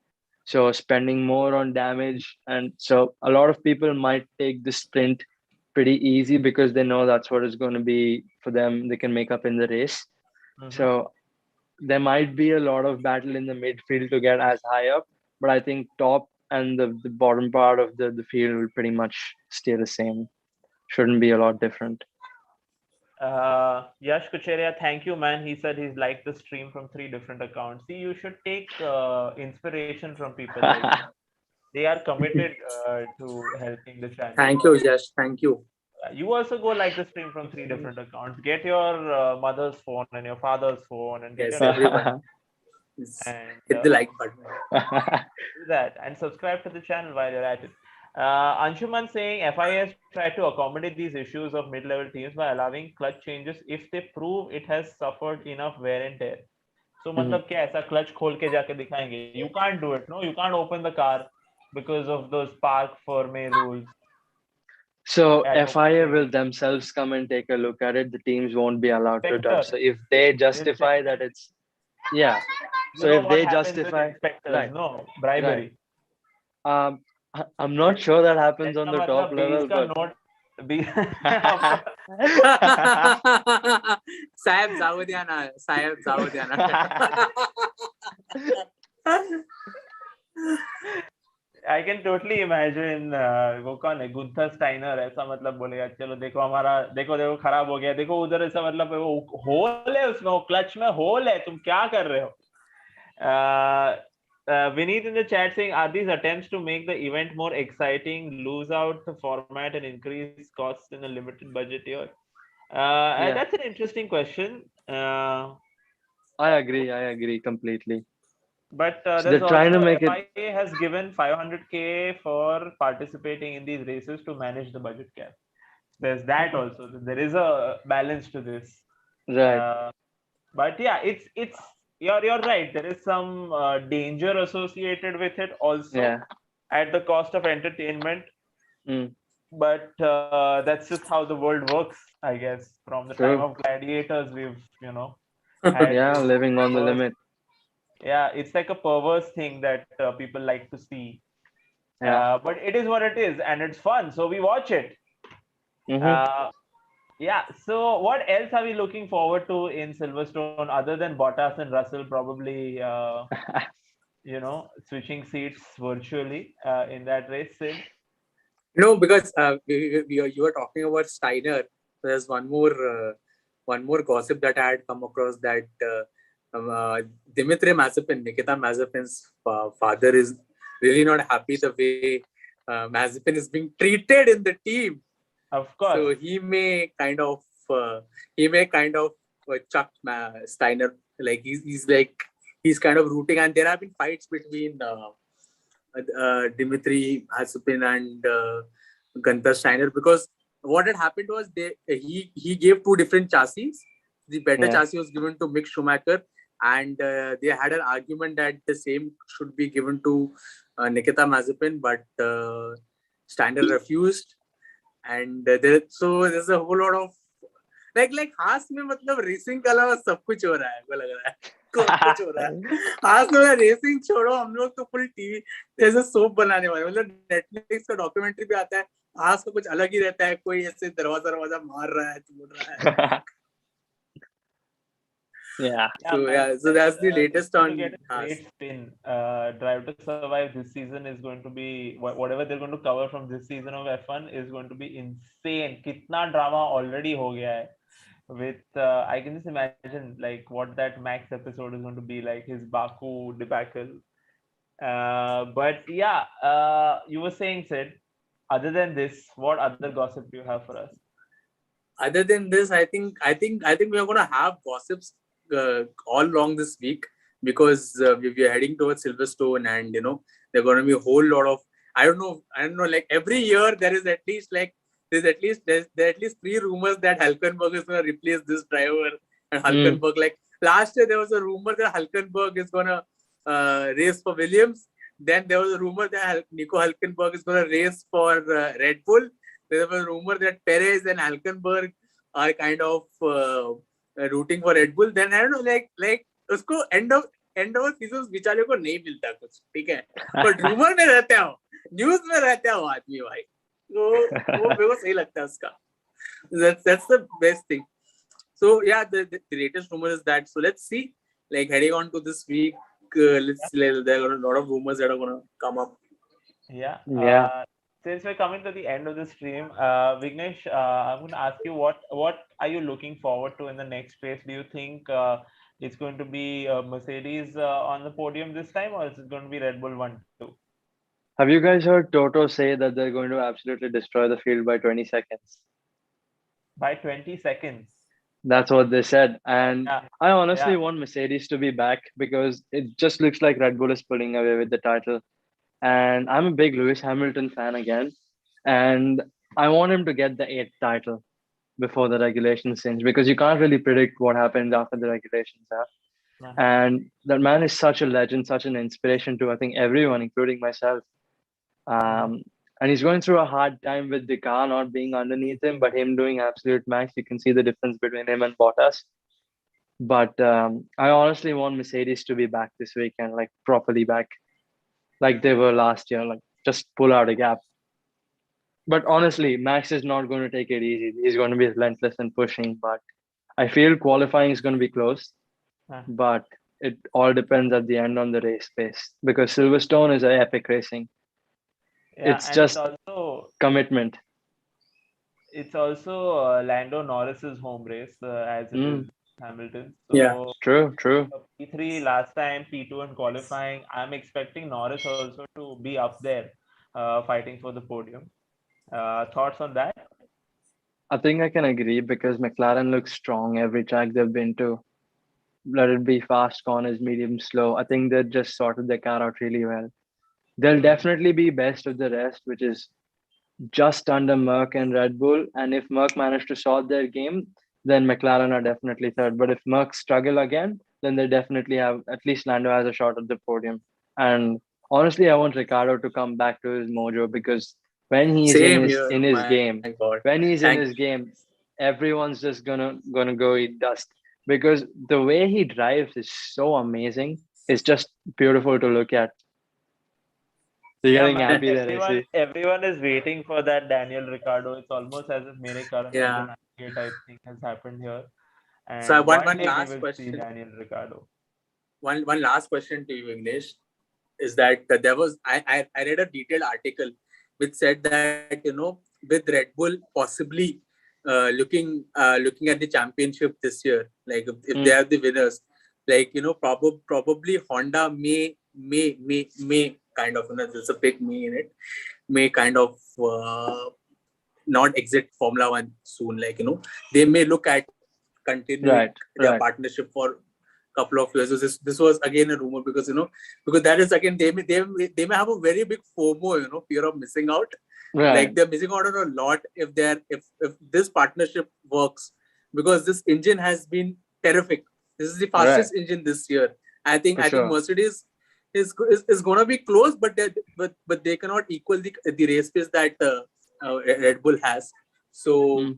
So spending more on damage, and so a lot of people might take the sprint pretty easy because they know that's what it's going to be for them. They can make up in the race. So there might be a lot of battle in the midfield to get as high up, but I think top and the bottom part of the field will pretty much stay the same. Shouldn't be a lot different. Yash Kucheria, thank you, man. He said he's liked the stream from 3 different accounts. See, you should take inspiration from people like this. They are committed to helping the channel. Thank you, Yash. Thank you. You also go like the stream from 3 different accounts. Get your mother's phone and your father's phone and get Yes, your everyone. and Hit the like button. do that and subscribe to the channel while you're at it. Anshuman saying FIS tried to accommodate these issues of mid-level teams by allowing clutch changes if they prove it has suffered enough wear and tear. So मतलब क्या ऐसा clutch खोल के जाके दिखाएंगे? You can't do it, no? You can't open the car because of those park forme rules. So FIA will themselves come and take a look at it. The teams won't be allowed to touch. So if they justify that it's so if they justify right, no bribery. Right. I'm not sure that happens on the top level, but Sahib Zawadiana. I can totally imagine वो कौन है Gunther Steiner ऐसा मतलब बोलेगा चलो देखो हमारा देखो खराब हो गया देखो उधर ऐसा मतलब वो होल है उसमें वो क्लच में होल है तुम क्या कर रहे हो Vineet in the chat saying, are these attempts to make the event more exciting, lose out the format and increase costs in a limited budget year? That's an interesting question. I agree completely. But so there's they're trying to make FIA has given 500k for participating in these races to manage the budget cap. There's that also. There is a balance to this. Right. But yeah, it's you're right. There is some danger associated with it also at the cost of entertainment. But that's just how the world works, I guess. From the time of gladiators, we've had living on the limit. Yeah, it's like a perverse thing that people like to see. But it is what it is, and it's fun, so we watch it. So what else are we looking forward to in Silverstone other than Bottas and Russell probably switching seats virtually in that race, Sid? No, because you were talking about Steiner. There's one more gossip that I had come across that Dimitri Mazepin, Nikita Mazepin's father, is really not happy the way Mazepin is being treated in the team. Of course. So he may kind of chuck Steiner. Like he's kind of rooting, and there have been fights between Dimitri Mazepin and Gunther Steiner, because what had happened was he gave 2 different chassis. The better chassis was given to Mick Schumacher, and they had an argument that the same should be given to Nikita Mazepin, but Steiner refused. And there's a whole lot of like Haas में मतलब racing के अलावा सब कुछ हो रहा है को लग रहा है कुछ हो रहा है Haas में racing छोड़ो हम लोग तो full TV जैसे soap बनाने वाले मतलब Netflix का documentary भी आता है Haas का कुछ अलग ही रहता है कोई ऐसे दरवाजा मार रहा है छोड़ रहा है So that's the latest on great spin. Drive to Survive this season is going to be whatever they're going to cover from this season of F1 is going to be insane. Kitna drama already ho gaya hai. With I can just imagine like what that Max episode is going to be like, his Baku debacle. But you were saying, Sid, other than this, what other gossip do you have for us? Other than this, I think we are going to have gossips all along this week, because we are heading towards Silverstone, and there are going to be a whole lot of I don't know like every year there is at least 3 rumors that Hülkenberg is going to replace this driver, and Hülkenberg like last year there was a rumor that Hülkenberg is going to race for Williams. Then there was a rumor that Nico Hülkenberg is going to race for Red Bull. There was a rumor that Perez and Hülkenberg are kind of rooting for Red Bull. Then I don't know, like usko end of end off season बेचारे को नहीं मिलता कुछ, ठीक है, but rumour में रहते हो, न्यूज में रहते हो आदमी भाई, तो वो मेरे को सही लगता है उसका. That's the best thing. So yeah, the latest rumor is that. So let's see. Like heading on to this week, there are a lot of rumors that are gonna come up. Yeah. Yeah. Since we're coming to the end of the stream, Vignesh, I'm going to ask you what are you looking forward to in the next race? Do you think it's going to be Mercedes on the podium this time, or is it going to be Red Bull 1-2? Have you guys heard Toto say that they're going to absolutely destroy the field by 20 seconds? By 20 seconds. That's what they said. And Yeah. I honestly Yeah. want Mercedes to be back because it just looks like Red Bull is pulling away with the title. And I'm a big Lewis Hamilton fan again. And I want him to get the eighth title before the regulations change because you can't really predict what happens after the regulations are. Yeah. And that man is such a legend, such an inspiration to, I think, everyone, including myself. And he's going through a hard time with the car not being underneath him, but him doing absolute max. You can see the difference between him and Bottas. But I honestly want Mercedes to be back this weekend, like properly back, like they were last year, like just pull out a gap. But honestly, Max is not going to take it easy. He's going to be relentless and pushing. But I feel qualifying is going to be close. Yeah. But it all depends at the end on the race pace because Silverstone is a epic racing. Yeah, It's and just also commitment. Lando Norris's home race as it is Hamilton. Yeah. So True. P3 last time, P2 in qualifying. I'm expecting Norris also to be up there, fighting for the podium. Thoughts on that? I think I can agree because McLaren looks strong every track they've been to. Let it be fast corners, medium, slow. I think they just sorted their car out really well. They'll definitely be best of the rest, which is just under Merck and Red Bull. And if Merck manage to sort their game, then McLaren are definitely third. But if Merck struggle again, then they definitely have at least Lando has a shot at the podium. And honestly, I want Ricardo to come back to his mojo because when he's Same here. in his My game, God. when he's in Thank his game, everyone's just gonna go eat dust because the way he drives is so amazing. It's just beautiful to look at. You're Yeah, getting man. happy there, I see. Everyone is waiting for that Daniel Ricciardo. It's almost as if Mere Karan Yeah. type thing has happened here. So And one one day we last will see question. Daniel Ricciardo. One last question to you, Vignesh, is that there was I read a detailed article which said that with Red Bull possibly looking at the championship this year, like if they are the winners, like probably Honda may kind of, there's a big may in it, may kind of not exit Formula One soon. Like they may look at continuing their partnership for couple of years. So this was again a rumor because because that is again they may have a very big FOMO, fear of missing out. Right. Like they're missing out on a lot if this partnership works, because this engine has been terrific. This is the fastest engine this year. I think Mercedes is gonna be close, but they cannot equal the race pace that Red Bull has. So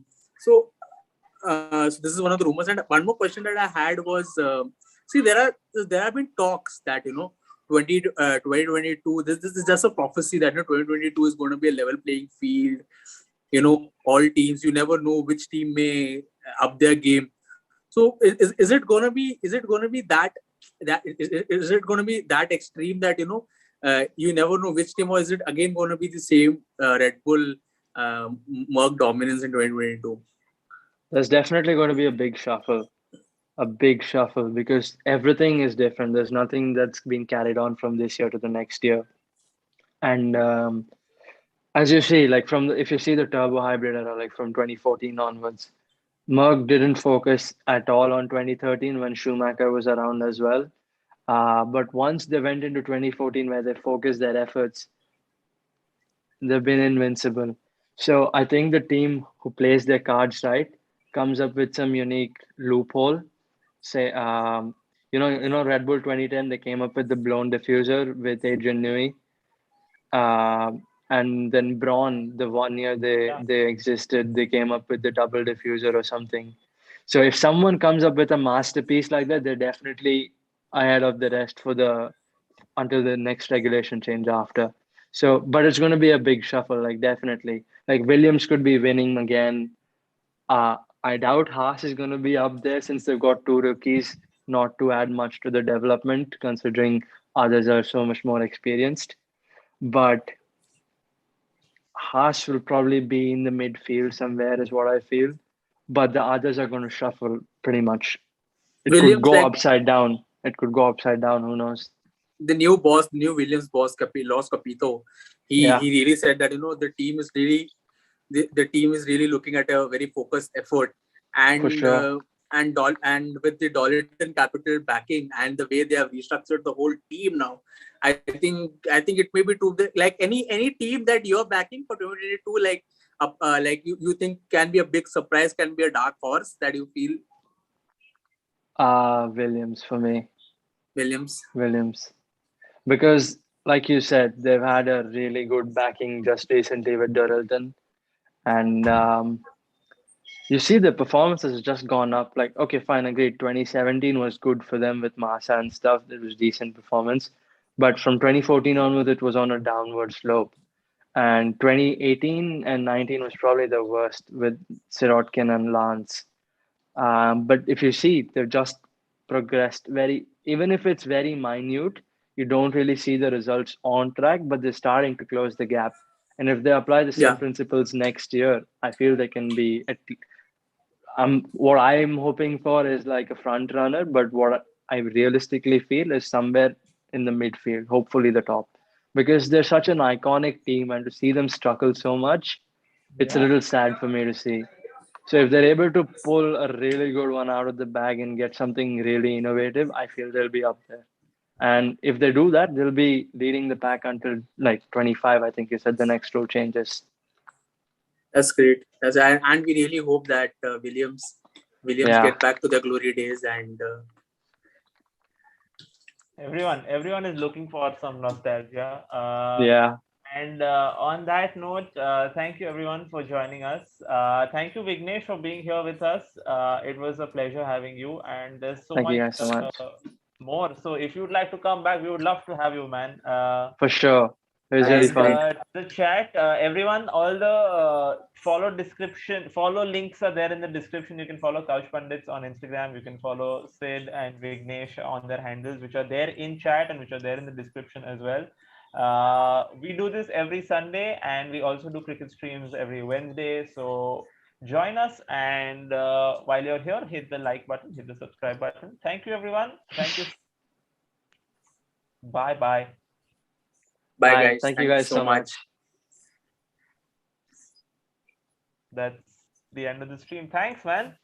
this is one of the rumors. And one more question that I had was, see, there have been talks that 2022. This is just a prophecy that 2022 is going to be a level playing field. All teams. You never know which team may up their game. So is it going to be that is it going to be that extreme that you never know which team, or is it again going to be the same Red Bull Merc dominance in 2022? There's definitely going to be a big shuffle because everything is different. There's nothing that's been carried on from this year to the next year. And as you see, like if you see the turbo hybrid era, like from 2014 onwards, Merck didn't focus at all on 2013 when Schumacher was around as well. But once they went into 2014 where they focused their efforts, they've been invincible. So I think the team who plays their cards right comes up with some unique loophole. Say, Red Bull 2010, they came up with the blown diffuser with Adrian Newey. And then Braun, the 1 year they existed, they came up with the double diffuser or something. So if someone comes up with a masterpiece like that, they're definitely ahead of the rest for the until the next regulation change after. So, but it's going to be a big shuffle, like definitely. Like Williams could be winning again. I doubt Haas is going to be up there since they've got two rookies, not to add much to the development, considering others are so much more experienced. But Haas will probably be in the midfield somewhere, is what I feel. But the others are going to shuffle pretty much. It could Williams, go like upside down. It could go upside down. Who knows? the new boss, new Williams boss, Los Capito, Yeah, he really said that the team is really looking at a very focused effort, for and sure. and with the Dollarton Capital backing and the way they have restructured the whole team now, I think it may be too like any team that you're backing for 2022, like you think can be a big surprise, can be a dark horse that you feel. Williams for me. Williams. Williams. Because, like you said, they've had a really good backing just recently with Doralton. And you see the performance has just gone up. Like, okay, fine, agreed. 2017 was good for them with Massa and stuff. It was decent performance. But from 2014 onwards, it was on a downward slope. And 2018 and 19 was probably the worst with Sirotkin and Lance. But if you see, they've just progressed very, even if it's very minute, you don't really see the results on track, but they're starting to close the gap. And if they apply the same Yeah. principles next year, I feel they can be what I'm hoping for is like a front runner, but what I realistically feel is somewhere in the midfield, hopefully the top, because they're such an iconic team, and to see them struggle so much, it's a Yeah. little sad for me to see. So if they're able to pull a really good one out of the bag and get something really innovative, I feel they'll be up there. And if they do that, they'll be leading the pack until like 25. I think you said the next rule changes. That's great. And we really hope that Williams Yeah, get back to their glory days, and Everyone is looking for some nostalgia. yeah. And on that note, thank you everyone for joining us. Thank you, Vignesh, for being here with us. It was a pleasure having you, and there's so Thank you much guys so much. more. So if you'd like to come back, we would love to have you, man. For sure. It was really that's And fun. great. the chat, everyone, all the follow links are there in the description. You can follow Couch Pundits on Instagram. You can follow Sid and Vignesh on their handles, which are there in chat and which are there in the description as well. We do this every Sunday, and we also do cricket streams every Wednesday. So join us, and while you're here, hit the like button, hit the subscribe button. Thank you, everyone. Thank you. Bye bye. Bye, Bye. guys. Thank you Thank you guys so so much. much. That's the end of the stream. Thanks, man.